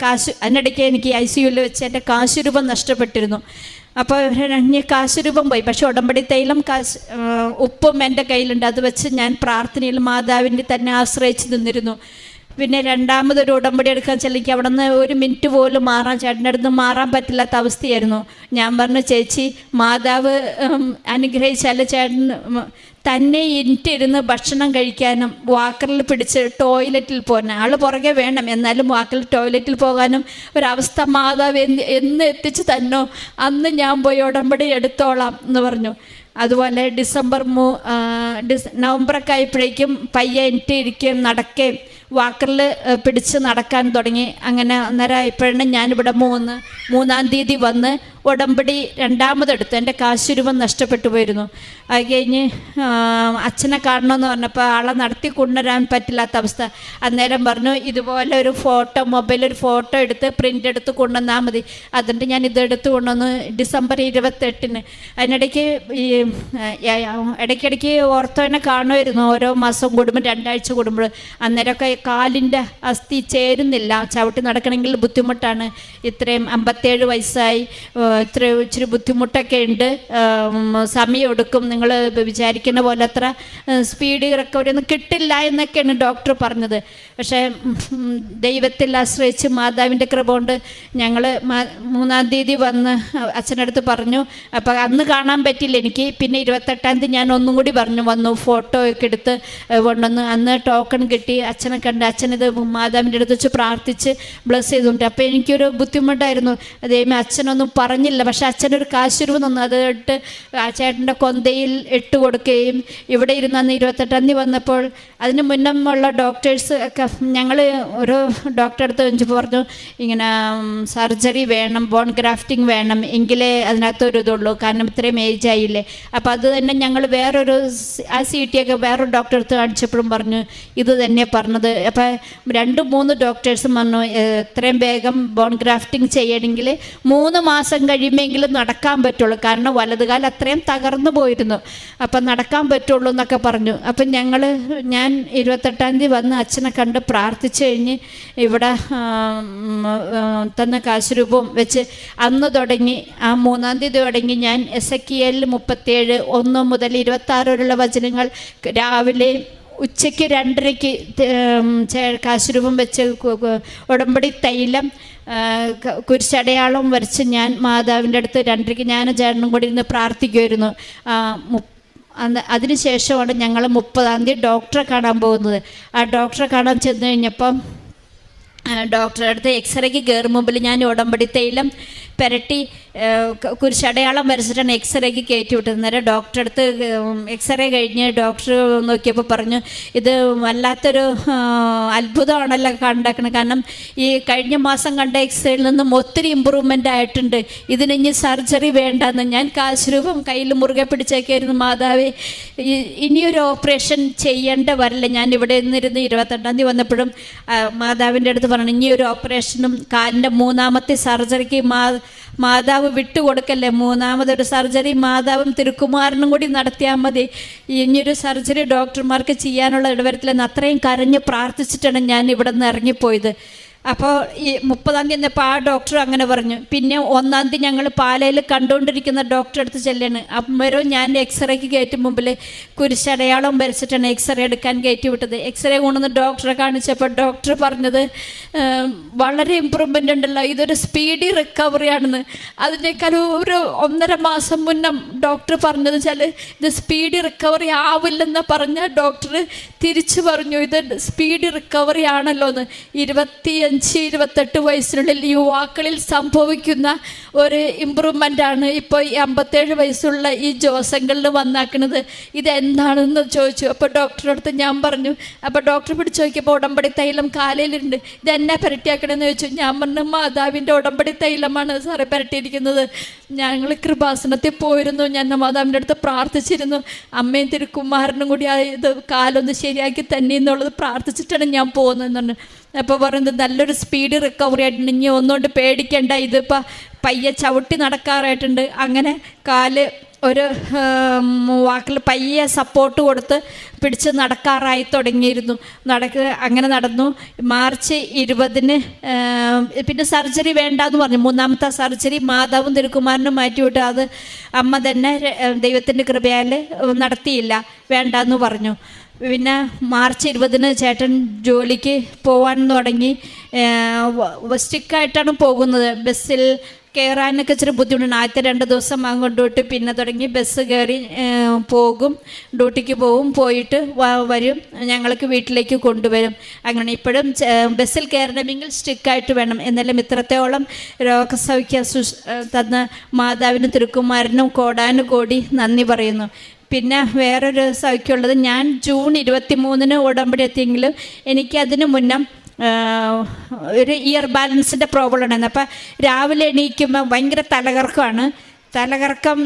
അതിനിടയ്ക്ക് എനിക്ക് ICUവിൽ വെച്ച് എൻ്റെ കാശുരൂപം നഷ്ടപ്പെട്ടിരുന്നു. അപ്പോൾ ഇനി കാശുരൂപം പോയി. പക്ഷെ ഉടമ്പടി തൈലം ഉപ്പും എൻ്റെ കയ്യിലുണ്ട്. അത് വെച്ച് ഞാൻ പ്രാർത്ഥനയിൽ മാതാവിൻ്റെ തന്നെ ആശ്രയിച്ച് നിന്നിരുന്നു. പിന്നെ രണ്ടാമതൊരു ഉടമ്പടി എടുക്കാൻ ചെല്ലിക്ക് അവിടെ നിന്ന് 1 മിനിറ്റ് പോലും ചേട്ടൻ്റെ അടുത്ത് മാറാൻ പറ്റില്ലാത്ത അവസ്ഥയായിരുന്നു. ഞാൻ പറഞ്ഞു, ചേച്ചി മാതാവ് അനുഗ്രഹിച്ചാൽ ചേട്ടൻ തന്നെ ഇരുന്ന് ഭക്ഷണം കഴിക്കാനും വാക്കറിൽ പിടിച്ച് ടോയ്ലറ്റിൽ പോകാനും, ആൾ പുറകെ വേണം, എന്നാലും വാക്കറിൽ ടോയ്ലറ്റിൽ പോകാനും ഒരവസ്ഥ മാതാവ് എന്ന് എത്തിച്ച് തന്നോ അന്ന് ഞാൻ പോയി ഉടമ്പടി എടുത്തോളാം എന്ന് പറഞ്ഞു. അതുപോലെ നവംബറൊക്കെ ആയപ്പോഴേക്കും പയ്യെ ഇരിക്കുകയും നടക്കുകയും വാക്കറിൽ പിടിച്ച് നടക്കാൻ തുടങ്ങി. അങ്ങനെ അന്നേരം ആയപ്പോഴാണ് ഞാനിവിടെ 3-ാം തീയതി വന്ന് ഉടമ്പടി രണ്ടാമതെടുത്ത്. എൻ്റെ കാശുരൂപം നഷ്ടപ്പെട്ടു പോയിരുന്നു. അത് കഴിഞ്ഞ് അച്ഛനെ കാണണമെന്ന് പറഞ്ഞപ്പോൾ ആളെ നടത്തി കൊണ്ടുവരാൻ പറ്റില്ലാത്ത അവസ്ഥ. അന്നേരം പറഞ്ഞു, ഇതുപോലെ ഒരു മൊബൈലൊരു ഫോട്ടോ എടുത്ത് പ്രിൻ്റ് എടുത്ത് കൊണ്ടുവന്നാൽ മതി. അതുകൊണ്ട് ഞാൻ ഇതെടുത്ത് കൊണ്ടുവന്നു ഡിസംബർ 28-ന്. അതിനിടയ്ക്ക് ഇടയ്ക്കിടയ്ക്ക് ഓർത്തോനെ കാണുമായിരുന്നു, ഓരോ മാസം കൂടുമ്പോൾ 2 ആഴ്ച കൂടുമ്പോൾ. അന്നേരമൊക്കെ കാലിൻ്റെ അസ്ഥി ചേരുന്നില്ല, ചവിട്ടി നടക്കണമെങ്കിൽ ബുദ്ധിമുട്ടാണ്. ഇത്രയും 57 വയസ്സായി, ഇച്ചിരി ബുദ്ധിമുട്ടൊക്കെ ഉണ്ട്, സമയം എടുക്കും, നിങ്ങൾ വിചാരിക്കുന്ന പോലെ അത്ര സ്പീഡ് റിക്കവറി ഒന്നും കിട്ടില്ല എന്നൊക്കെയാണ് ഡോക്ടർ പറഞ്ഞത്. പക്ഷേ ദൈവത്തിൽ ആശ്രയിച്ച് മാതാവിൻ്റെ കൃപ കൊണ്ട് ഞങ്ങൾ 3-ാം തീയതി വന്ന് അച്ഛനടുത്ത് പറഞ്ഞു. അപ്പോൾ അന്ന് കാണാൻ പറ്റില്ല എനിക്ക്. പിന്നെ 28-ാം തീയതി ഞാൻ ഒന്നും കൂടി വന്നു, ഫോട്ടോ ഒക്കെ എടുത്ത് കൊണ്ടുവന്ന്. അന്ന് ടോക്കൺ കിട്ടി, അച്ഛനെ കണ്ട് അച്ഛനിത് മാതാവിൻ്റെ അടുത്ത് വെച്ച് പ്രാർത്ഥിച്ച് ബ്ലസ് ചെയ്തുകൊണ്ട്. അപ്പോൾ എനിക്കൊരു ബുദ്ധിമുട്ടായിരുന്നു, അതേമേ അച്ഛനൊന്നും പറഞ്ഞില്ല. പക്ഷേ അച്ഛനൊരു കാശുരൂപം തന്നു, അതിട്ട് ചേട്ടൻ്റെ കൊന്തയിൽ ഇട്ട് കൊടുക്കുകയും ഇവിടെ ഇരുന്ന് അന്ന് 28-ാം തീയതി വന്നപ്പോൾ അതിന് മുന്നമുള്ള ഡോക്ടേഴ്സ് ഒക്കെ ഞങ്ങൾ ഒരു ഡോക്ടറെ അടുത്ത് വെച്ചപ്പോൾ പറഞ്ഞു, ഇങ്ങനെ സർജറി വേണം, ബോൺ ഗ്രാഫ്റ്റിംഗ് വേണം, എങ്കിലേ അതിനകത്തൊരു ഇതുള്ളൂ, കാരണം ഇത്രയും ഏജ് ആയില്ലേ. അപ്പോൾ അത് തന്നെ ഞങ്ങൾ വേറൊരു CT ഒക്കെ വേറൊരു ഡോക്ടറെ അടുത്ത് കാണിച്ചപ്പോഴും പറഞ്ഞു ഇത് തന്നെ പറഞ്ഞത്, അപ്പം 2-3 ഡോക്ടേഴ്സും പറഞ്ഞു എത്രയും വേഗം ബോൺ ഗ്രാഫ്റ്റിംഗ് ചെയ്യണമെങ്കിൽ 3 മാസം കഴിയുമെങ്കിലും നടക്കാൻ പറ്റുള്ളൂ, കാരണം വലതുകാലം അത്രയും തകർന്നു പോയിരുന്നു, അപ്പം നടക്കാൻ പറ്റുള്ളൂ എന്നൊക്കെ പറഞ്ഞു. അപ്പം ഞാൻ 28-ാം തീയതി വന്ന് അച്ഛനെ കണ്ട് പ്രാർത്ഥിച്ചു കഴിഞ്ഞ് ഇവിടെ തന്ന കാശുരൂപം വെച്ച് അന്ന് തുടങ്ങി, ആ 3-ാം തീയതി തുടങ്ങി ഞാൻ എസെക്കിയേൽ 37:1 മുതൽ 26 വരെയുള്ള വചനങ്ങൾ രാവിലെ ഉച്ചയ്ക്ക് 2:30-ക്ക് കാശുരൂപം വെച്ച് ഉടമ്പടി തൈലം കുരിശടയാളം വരച്ച് ഞാൻ മാതാവിൻ്റെ അടുത്ത് 2:30-ക്ക് ഞാനും ചേട്ടനും കൂടി ഇരുന്ന് പ്രാർത്ഥിക്കുമായിരുന്നു. അതിനുശേഷമാണ് ഞങ്ങൾ 30-ാം തീയതി ഡോക്ടറെ കാണാൻ പോകുന്നത്. ആ ഡോക്ടറെ കാണാൻ ചെന്ന് കഴിഞ്ഞപ്പം ഡോക്ടറുടെ അടുത്ത് എക്സ്റേക്ക് കയറും മുമ്പിൽ ഞാൻ ഉടമ്പടി തൈലം പുരട്ടി കുരിശടയാളം വരച്ചിട്ടാണ് എക്സ്റേക്ക് കയറ്റി വിട്ടത്. നേരം ഡോക്ടറെ അടുത്ത് എക്സ്റേ കഴിഞ്ഞ് ഡോക്ടർ നോക്കിയപ്പോൾ പറഞ്ഞു, ഇത് വല്ലാത്തൊരു അത്ഭുതമാണല്ലോ കണ്ടേക്കണം, കാരണം ഈ കഴിഞ്ഞ മാസം കണ്ട എക്സ്റേയിൽ നിന്നും ഒത്തിരി ഇമ്പ്രൂവ്മെൻ്റ് ആയിട്ടുണ്ട്, ഇതിനിഞ്ഞ് സർജറി വേണ്ടെന്ന്. ഞാൻ കാശുരൂപം കയ്യിൽ മുറുകെ പിടിച്ചേക്കായിരുന്നു, മാതാവേ ഇനിയൊരു ഓപ്പറേഷൻ ചെയ്യേണ്ട വരില്ല. ഞാൻ ഇവിടെ നിന്നിരുന്ന് 28-ാം തീയതി വന്നപ്പോഴും മാതാവിൻ്റെ അടുത്ത് പറഞ്ഞു, ഇനിയൊരു ഓപ്പറേഷനും കാലിൻ്റെ 3-ാമത്തെ സർജറിക്ക് മാതാവ് വിട്ടുകൊടുക്കല്ലേ, 3-ാമതൊരു സർജറി മാതാവും തിരുക്കുമാരനും കൂടി നടത്തിയാൽ മതി, ഇനിയൊരു സർജറി ഡോക്ടർമാർക്ക് ചെയ്യാനുള്ള ഇടവരത്തിലെന്ന് അത്രയും കരഞ്ഞ് പ്രാർത്ഥിച്ചിട്ടാണ് ഞാൻ ഇവിടെ നിന്ന് ഇറങ്ങിപ്പോയത്. അപ്പോൾ ഈ 30-ാം തീയതി എന്നപ്പോൾ ആ ഡോക്ടർ അങ്ങനെ പറഞ്ഞു. പിന്നെ 1-ാം തീയതി ഞങ്ങൾ പാലയിൽ കണ്ടുകൊണ്ടിരിക്കുന്ന ഡോക്ടറെ അടുത്ത് ചെല്ലാണ്. അമ്മരും ഞാൻ എക്സ്റേക്ക് കയറ്റും മുമ്പിൽ കുരിശടയാളം വരച്ചിട്ടാണ് എക്സ്റേ എടുക്കാൻ കയറ്റി വിട്ടത്. എക്സ്റേ കൊണ്ടുവന്ന് ഡോക്ടറെ കാണിച്ചപ്പോൾ ഡോക്ടർ പറഞ്ഞത് വളരെ ഇമ്പ്രൂവ്മെൻ്റ് ഉണ്ടല്ലോ, ഇതൊരു സ്പീഡി റിക്കവറി ആണെന്ന്. അതിനേക്കാൾ ഒരു 1.5 മാസം മുന്നേ ഡോക്ടർ പറഞ്ഞതെന്ന് വെച്ചാൽ ഇത് സ്പീഡി റിക്കവറി ആവില്ലെന്ന് പറഞ്ഞ ഡോക്ടർ തിരിച്ചു പറഞ്ഞു ഇത് സ്പീഡി റിക്കവറി ആണല്ലോ എന്ന്. 25-28 വയസ്സിനുള്ളിൽ യുവാക്കളിൽ സംഭവിക്കുന്ന ഒരു ഇമ്പ്രൂവ്മെൻ്റാണ് ഇപ്പോൾ ഈ 57 വയസ്സുള്ള ഈ ജോസങ്ങളിൽ വന്നാക്കുന്നത്. ഇതെന്താണെന്ന് ചോദിച്ചു. അപ്പോൾ ഡോക്ടറുടെ അടുത്ത് ഞാൻ പറഞ്ഞു. അപ്പോൾ ഡോക്ടർ പിടിച്ച് നോക്കിയപ്പോൾ ഉടമ്പടി തൈലം കാലയിലുണ്ട്. ഇതെന്നെ പുരട്ടിയാക്കണമെന്ന് ചോദിച്ചു. ഞാൻ പറഞ്ഞു, മാതാവിൻ്റെ ഉടമ്പടി തൈലമാണ് സാറേ പുരട്ടിയിരിക്കുന്നത്. ഞങ്ങൾ കൃപാസനത്തിൽ പോയിരുന്നു, ഞാൻ മാതാവിൻ്റെ അടുത്ത് പ്രാർത്ഥിച്ചിരുന്നു, അമ്മയും തിരുക്കുമാരനും കൂടി ഇത് കാലൊന്ന് ശരിയാക്കി തന്നെ എന്നുള്ളത് പ്രാർത്ഥിച്ചിട്ടാണ് ഞാൻ പോകുന്നതെന്ന് പറഞ്ഞു. അപ്പോൾ പറയുന്നത് നല്ലൊരു സ്പീഡ് റിക്കവറി ആയിട്ടുണ്ട്, ഇനി ഒന്നുകൊണ്ട് പേടിക്കേണ്ട, ഇതിപ്പോൾ പയ്യെ ചവിട്ടി നടക്കാറായിട്ടുണ്ട്. അങ്ങനെ കാല് ഒരു വാക്കിൽ പയ്യെ സപ്പോർട്ട് കൊടുത്ത് പിടിച്ച് നടക്കാറായി തുടങ്ങിയിരുന്നു. അങ്ങനെ നടന്നു. മാർച്ച് 20-ന് പിന്നെ സർജറി വേണ്ടാന്ന് പറഞ്ഞു. 3-ാമത്തെ സർജറി മാതാവും തിരുക്കുമാരനും മാറ്റിവിട്ട് അത് അമ്മ തന്നെ ദൈവത്തിൻ്റെ കൃപയാൽ നടത്തിയില്ല, വേണ്ടാന്ന് പറഞ്ഞു. പിന്നെ മാർച്ച് 20-ന് ചേട്ടൻ ജോലിക്ക് പോകാൻ തുടങ്ങി. സ്റ്റിക്കായിട്ടാണ് പോകുന്നത്. ബസ്സിൽ കയറാനൊക്കെ ഇച്ചിരി ബുദ്ധിമുട്ടുണ്ട്. ആദ്യത്തെ 2 ദിവസം അങ്ങോട്ട് വിട്ട് പിന്നെ തുടങ്ങി ബസ് കയറി പോകും, ഡ്യൂട്ടിക്ക് പോവും, പോയിട്ട് വരും, ഞങ്ങൾക്ക് വീട്ടിലേക്ക് കൊണ്ടുവരും. അങ്ങനെ ഇപ്പോഴും ബസ്സിൽ കയറണമെങ്കിൽ സ്റ്റിക്കായിട്ട് വേണം. എന്നാലും ഇത്രത്തോളം രോഗസൗഖ്യം തന്ന മാതാവിനും തിരുക്കുമാരനും കോടാനുകോടി നന്ദി പറയുന്നു. പിന്നെ വേറൊരു സൗഖ്യമുള്ളത്, ഞാൻ ജൂൺ 23-ന് ഉടമ്പടി എത്തിയെങ്കിലും എനിക്കതിന് മുന്നേ ഒരു ഇയർ ബാലൻസിൻ്റെ പ്രോബ്ലം ഉണ്ടായിരുന്നു. അപ്പോൾ രാവിലെ എണീക്കുമ്പോൾ ഭയങ്കര തലകറക്കം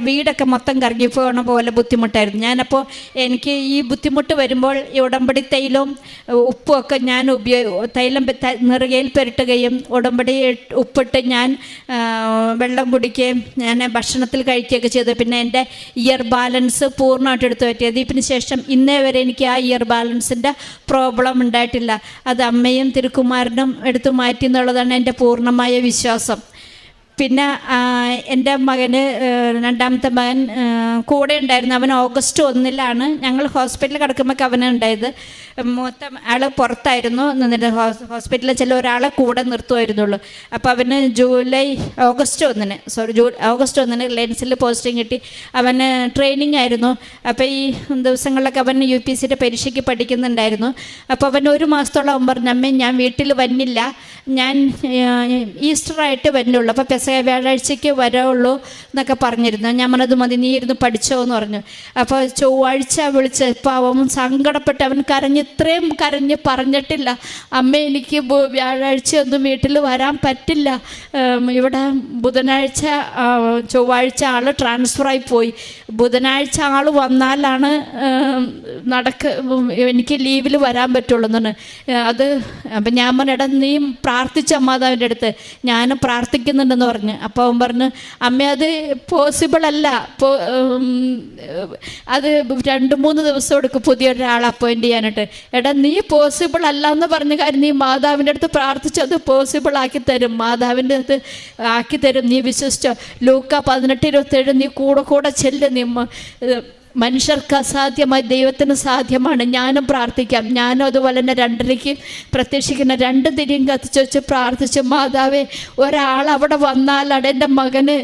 വീടൊക്കെ മൊത്തം കറങ്ങി പോകണ പോലെ ബുദ്ധിമുട്ടായിരുന്നു. ഞാനപ്പോൾ എനിക്ക് ഈ ബുദ്ധിമുട്ട് വരുമ്പോൾ ഈ ഉടമ്പടി തൈലവും ഉപ്പും ഒക്കെ ഞാൻ തൈലം നിറുകയിൽ പുരട്ടുകയും ഉടമ്പടി ഉപ്പിട്ട് ഞാൻ വെള്ളം കുടിക്കുകയും ഞാൻ ഭക്ഷണത്തിൽ കഴിക്കുകയൊക്കെ ചെയ്തു. പിന്നെ എൻ്റെ ഇയർ ബാലൻസ് പൂർണ്ണമായിട്ട് എടുത്തു പറ്റിയത്. ഇതിന് ശേഷം ഇന്നേ വരെ എനിക്ക് ആ ഇയർ ബാലൻസിൻ്റെ പ്രോബ്ലം ഉണ്ടായിട്ടില്ല. അത് അമ്മയും തിരുക്കുമാരനും എടുത്തു മാറ്റി എന്നുള്ളതാണ് എൻ്റെ പൂർണ്ണമായ വിശ്വാസം. പിന്നെ എൻ്റെ മകന് 2-ാമത്തെ മകൻ കൂടെ ഉണ്ടായിരുന്നു. അവൻ ഓഗസ്റ്റ് 1-ലാണ് ഞങ്ങൾ ഹോസ്പിറ്റലിൽ കിടക്കുമ്പോൾ അവനുണ്ടായത്. മൊത്തം ആൾ പുറത്തായിരുന്നു നിന്നിട്ട് ഹോസ്പിറ്റലിൽ ചില ഒരാളെ കൂടെ നിർത്തുമായിരുന്നുള്ളൂ. അപ്പോൾ അവന് ഓഗസ്റ്റ് 1-ന് ലെൻസിൽ പോസ്റ്റിംഗ് കിട്ടി. അവന് ട്രെയിനിങ് ആയിരുന്നു. അപ്പോൾ ഈ ദിവസങ്ങളിലൊക്കെ അവൻ UPSCയുടെ പരീക്ഷയ്ക്ക് പഠിക്കുന്നുണ്ടായിരുന്നു. അപ്പോൾ അവൻ 1 മാസത്തോളം അവൻ പറഞ്ഞു, അമ്മേ ഞാൻ വീട്ടിൽ വന്നില്ല, ഞാൻ ഈസ്റ്ററായിട്ട് വരുന്നുള്ളൂ. അപ്പോൾ വ്യാഴാഴ്ചയ്ക്ക് വരുള്ളൂ എന്നൊക്കെ പറഞ്ഞിരുന്നു. ഞാൻ പറഞ്ഞത് മതി, നീ ഇരുന്ന് പഠിച്ചോ എന്ന് പറഞ്ഞു. അപ്പോൾ ചൊവ്വാഴ്ച വിളിച്ച് പാവം സങ്കടപ്പെട്ട് അവൻ ഇത്രയും കരഞ്ഞ് പറഞ്ഞിട്ടില്ല, അമ്മ എനിക്ക് വ്യാഴാഴ്ച ഒന്നും വീട്ടിൽ വരാൻ പറ്റില്ല, ഇവിടെ ബുധനാഴ്ച ചൊവ്വാഴ്ച ആൾ ട്രാൻസ്ഫറായി പോയി, ബുധനാഴ്ച ആൾ വന്നാലാണ് എനിക്ക് ലീവിൽ വരാൻ പറ്റുള്ളൂ എന്നാണ്. അത് അപ്പം ഞാൻ പറഞ്ഞ നീ പ്രാർത്ഥിച്ച മാതാവിൻ്റെ അടുത്ത്, ഞാനും പ്രാർത്ഥിക്കുന്നുണ്ടെന്ന് പറഞ്ഞു. അപ്പോൾ അവൻ പറഞ്ഞു, അമ്മ അത് പോസിബിൾ അല്ല, അത് 2-3 ദിവസം എടുക്കും പുതിയൊരാളെ അപ്പോയിൻ്റ് ചെയ്യാനായിട്ട്. നീ പോസിബിൾ അല്ല എന്ന് പറഞ്ഞ കാര്യം നീ മാതാവിൻ്റെ അടുത്ത് പ്രാർത്ഥിച്ചത് പോസിബിൾ ആക്കി തരും, മാതാവിൻ്റെ അടുത്ത് ആക്കി തരും, നീ വിശ്വസിച്ചോ. ലൂക്ക 18:27 നീ കൂടെ ചെല്ല്, നീ മനുഷ്യർക്ക് അസാധ്യമായി ദൈവത്തിന് സാധ്യമാണ്. ഞാനും പ്രാർത്ഥിക്കാം. ഞാനും അതുപോലെ തന്നെ 2:30 പ്രത്യക്ഷിക്കുന്ന 2 തിരിയും കത്തിച്ച് വെച്ച് പ്രാർത്ഥിച്ചു, മാതാവേ ഒരാൾ അവിടെ വന്നാലാണ് എൻ്റെ മകന്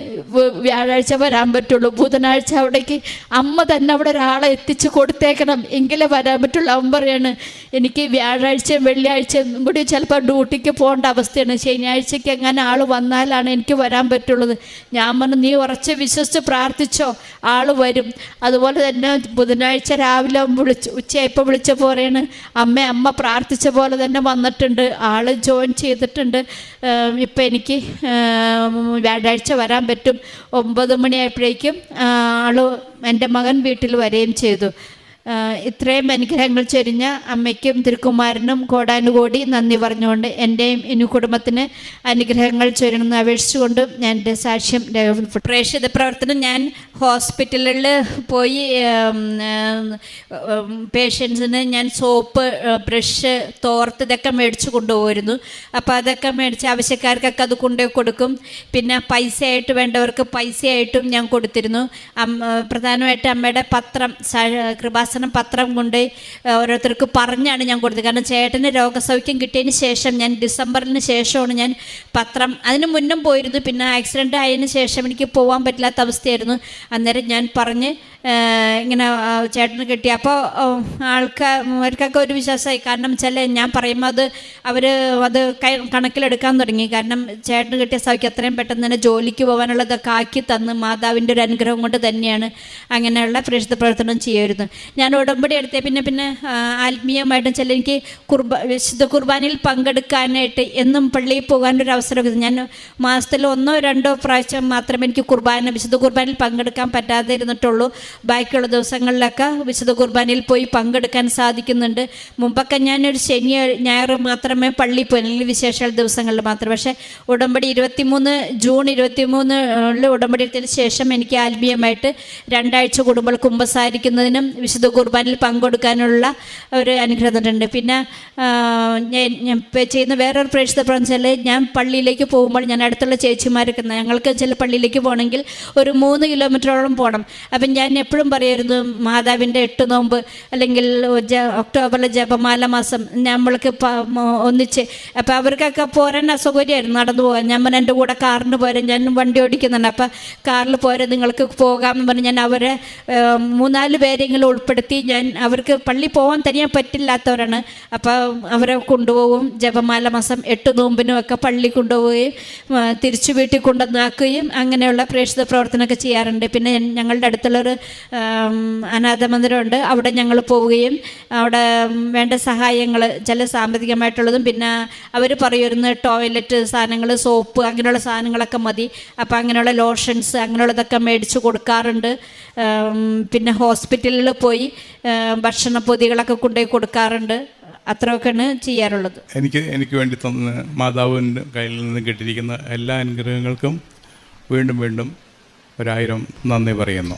വ്യാഴാഴ്ച വരാൻ പറ്റുള്ളൂ, ബുധനാഴ്ച അവിടേക്ക് അമ്മ തന്നെ അവിടെ ഒരാളെ എത്തിച്ച് കൊടുത്തേക്കണം, എങ്കിലേ വരാൻ പറ്റുള്ളൂ. അവൻ പറയാണ്, എനിക്ക് വ്യാഴാഴ്ചയും വെള്ളിയാഴ്ചയും കൂടി ചിലപ്പോൾ ഡ്യൂട്ടിക്ക് പോകേണ്ട അവസ്ഥയാണ്, ശനിയാഴ്ചയ്ക്ക് എങ്ങനെ ആൾ വന്നാലാണ് എനിക്ക് വരാൻ പറ്റുള്ളത്. ഞാൻ പറഞ്ഞു, നീ ഉറച്ച് വിശ്വസിച്ച് പ്രാർത്ഥിച്ചോ, ആൾ വരും. അതുപോലെ തന്നെ ബുധനാഴ്ച രാവിലെ ഉച്ചയായപ്പോൾ വിളിച്ചപ്പോൾ പറയാണ്, അമ്മ പ്രാർത്ഥിച്ച പോലെ തന്നെ വന്നിട്ടുണ്ട്, ആൾ ജോയിൻ ചെയ്തിട്ടുണ്ട്, ഇപ്പം എനിക്ക് വ്യാഴാഴ്ച വരാൻ പറ്റും. 9 മണിയായപ്പോഴേക്കും ആൾ എൻ്റെ മകൻ വീട്ടിൽ വരികയും ചെയ്തു. ഇത്രയും അനുഗ്രഹങ്ങൾ ചൊരിഞ്ഞ അമ്മയ്ക്കും തിരുക്കുമാരനും കോടാനുകോടി നന്ദി പറഞ്ഞുകൊണ്ട് എൻ്റെയും ഇനി കുടുംബത്തിന് അനുഗ്രഹങ്ങൾ ചൊരിയണമെന്ന് അപേക്ഷിച്ചുകൊണ്ട് ഞാൻ എൻ്റെ സാക്ഷ്യം രേഖപ്പെടുത്തി. പ്രേക്ഷിത പ്രവർത്തനം ഞാൻ ഹോസ്പിറ്റലിൽ പോയി പേഷ്യൻസിന് ഞാൻ സോപ്പ്, ബ്രഷ്, തോർത്ത് ഇതൊക്കെ മേടിച്ച് കൊണ്ടുപോയിരുന്നു. അപ്പോൾ അതൊക്കെ മേടിച്ച് ആവശ്യക്കാർക്കൊക്കെ അത് കൊണ്ടുപോയി കൊടുക്കും. പിന്നെ പൈസയായിട്ട് വേണ്ടവർക്ക് പൈസയായിട്ടും ഞാൻ കൊടുത്തിരുന്നു. പ്രധാനമായിട്ട് അമ്മയുടെ പത്രം, കൃപാസനം പത്രം കൊണ്ട് ഓരോരുത്തർക്ക് പറഞ്ഞാണ് ഞാൻ കൊടുത്തത്. കാരണം ചേട്ടന് രോഗസൗഖ്യം കിട്ടിയതിന് ശേഷം, ഞാൻ ഡിസംബറിന് ശേഷമാണ് ഞാൻ പത്രം, അതിന് മുന്നും പോയിരുന്നു, പിന്നെ ആക്സിഡൻ്റ് ആയതിനു ശേഷം എനിക്ക് പോകാൻ പറ്റില്ലാത്ത അവസ്ഥയായിരുന്നു. അന്നേരം ഞാൻ പറഞ്ഞ് ഇങ്ങനെ ചേട്ടന് കിട്ടി. അപ്പോൾ അവർക്കൊക്കെ ഒരു വിശ്വാസമായി. കാരണം വെച്ചാൽ ഞാൻ പറയുമ്പോൾ അവർ അത് കണക്കിലെടുക്കാൻ തുടങ്ങി. കാരണം ചേട്ടന് കിട്ടിയ സൗഖ്യം അത്രയും പെട്ടെന്ന് തന്നെ ജോലിക്ക് പോകാനുള്ളതൊക്കെ ആക്കി തന്ന് മാതാവിൻ്റെ ഒരു അനുഗ്രഹം കൊണ്ട് തന്നെയാണ് അങ്ങനെയുള്ള പ്രേക്ഷിത പ്രവർത്തനം ചെയ്യുമായിരുന്നു. ഞാൻ ഉടമ്പടി എടുത്തേ പിന്നെ ആത്മീയമായിട്ടും ചില എനിക്ക് വിശുദ്ധ കുർബാനയിൽ പങ്കെടുക്കാനായിട്ട് എന്നും പള്ളിയിൽ പോകാനൊരു അവസരം. ഞാൻ മാസത്തിൽ 1-2 പ്രാവശ്യം മാത്രമേ എനിക്ക് വിശുദ്ധ കുർബാനയിൽ പങ്കെടുക്കാൻ പറ്റാതെ ഇരുന്നിട്ടുള്ളൂ. ബാക്കിയുള്ള ദിവസങ്ങളിലൊക്കെ വിശുദ്ധ കുർബാനയിൽ പോയി പങ്കെടുക്കാൻ സാധിക്കുന്നുണ്ട്. മുമ്പൊക്കെ ഞാനൊരു ശനി ഞായർ മാത്രമേ പള്ളിയിൽ പോയി, അല്ലെങ്കിൽ വിശേഷ ദിവസങ്ങളിൽ മാത്രം. പക്ഷേ ഉടമ്പടി ജൂൺ 23 ഉടമ്പടി എടുത്തതിന് ശേഷം എനിക്ക് ആത്മീയമായിട്ട് 2 ആഴ്ച കൂടുമ്പോൾ കുമ്പസാരിക്കുന്നതിനും വിശുദ്ധ കുർബാനയിൽ പങ്കെടുക്കാനുള്ള ഒരു അനുഗ്രഹമുണ്ട്. പിന്നെ ഞാൻ ചെയ്യുന്ന വേറൊരു പ്രേക്ഷിത പ്രവർത്തനം, ഞാൻ പള്ളിയിലേക്ക് പോകുമ്പോൾ ഞാൻ അടുത്തുള്ള ചേച്ചിമാരൊക്കെ, ഞങ്ങൾക്ക് ചില പള്ളിയിലേക്ക് പോകണമെങ്കിൽ ഒരു 3 കിലോമീറ്ററോളം പോകണം. അപ്പം ഞാൻ എപ്പോഴും പറയായിരുന്നു, മാതാവിൻ്റെ 8 നോമ്പ് അല്ലെങ്കിൽ ഒക്ടോബറിലെ ജപമാല മാസം നമ്മൾക്ക് ഒന്നിച്ച്, അപ്പോൾ അവർക്കൊക്കെ പോരാൻ അസൗകര്യമായിരുന്നു നടന്നു പോകാൻ. ഞാൻ പറഞ്ഞാൽ എൻ്റെ കൂടെ കാറിന് പോരാൻ, ഞാൻ വണ്ടി ഓടിക്കുന്നുണ്ട്, അപ്പോൾ കാറിൽ പോരാൻ നിങ്ങൾക്ക് പോകാമെന്ന് പറഞ്ഞ് ഞാൻ അവരെ 3-4 പേരെങ്കിലും ഉൾപ്പെടുത്തി, ഞാൻ അവർക്ക് പള്ളി പോകാൻ തനിയാൻ പറ്റില്ലാത്തവരാണ്, അപ്പോൾ അവരെ കൊണ്ടുപോകും. ജപമാല മാസം 8 നോമ്പിനും ഒക്കെ പള്ളി കൊണ്ടുപോവുകയും തിരിച്ചു വീട്ടിൽ കൊണ്ടുവന്നാക്കുകയും അങ്ങനെയുള്ള പ്രേക്ഷിത പ്രവർത്തനമൊക്കെ ചെയ്യാറുണ്ട്. പിന്നെ ഞങ്ങളുടെ അടുത്തുള്ളൊരു അനാഥ മന്ദിരമുണ്ട്, അവിടെ ഞങ്ങൾ പോവുകയും അവിടെ വേണ്ട സഹായങ്ങൾ ചില സാമ്പത്തികമായിട്ടുള്ളതും, പിന്നെ അവർ പറയുമായിരുന്നു ടോയ്ലറ്റ് സാധനങ്ങൾ, സോപ്പ്, അങ്ങനെയുള്ള സാധനങ്ങളൊക്കെ മതി, അപ്പോൾ അങ്ങനെയുള്ള ലോഷൻസ് അങ്ങനെയുള്ളതൊക്കെ മേടിച്ച് കൊടുക്കാറുണ്ട്. പിന്നെ ഹോസ്പിറ്റലിൽ പോയി ഭക്ഷണപ്പൊതികളൊക്കെ കൊണ്ടുപോയി കൊടുക്കാറുണ്ട്. അത്രയൊക്കെയാണ് ചെയ്യാറുള്ളത്. എനിക്ക് വേണ്ടി തന്ന മാതാവിൻ്റെ കയ്യിൽ നിന്ന് കിട്ടിയിരിക്കുന്ന എല്ലാ അനുഗ്രഹങ്ങൾക്കും വീണ്ടും 1000 നന്ദി പറയുന്നു.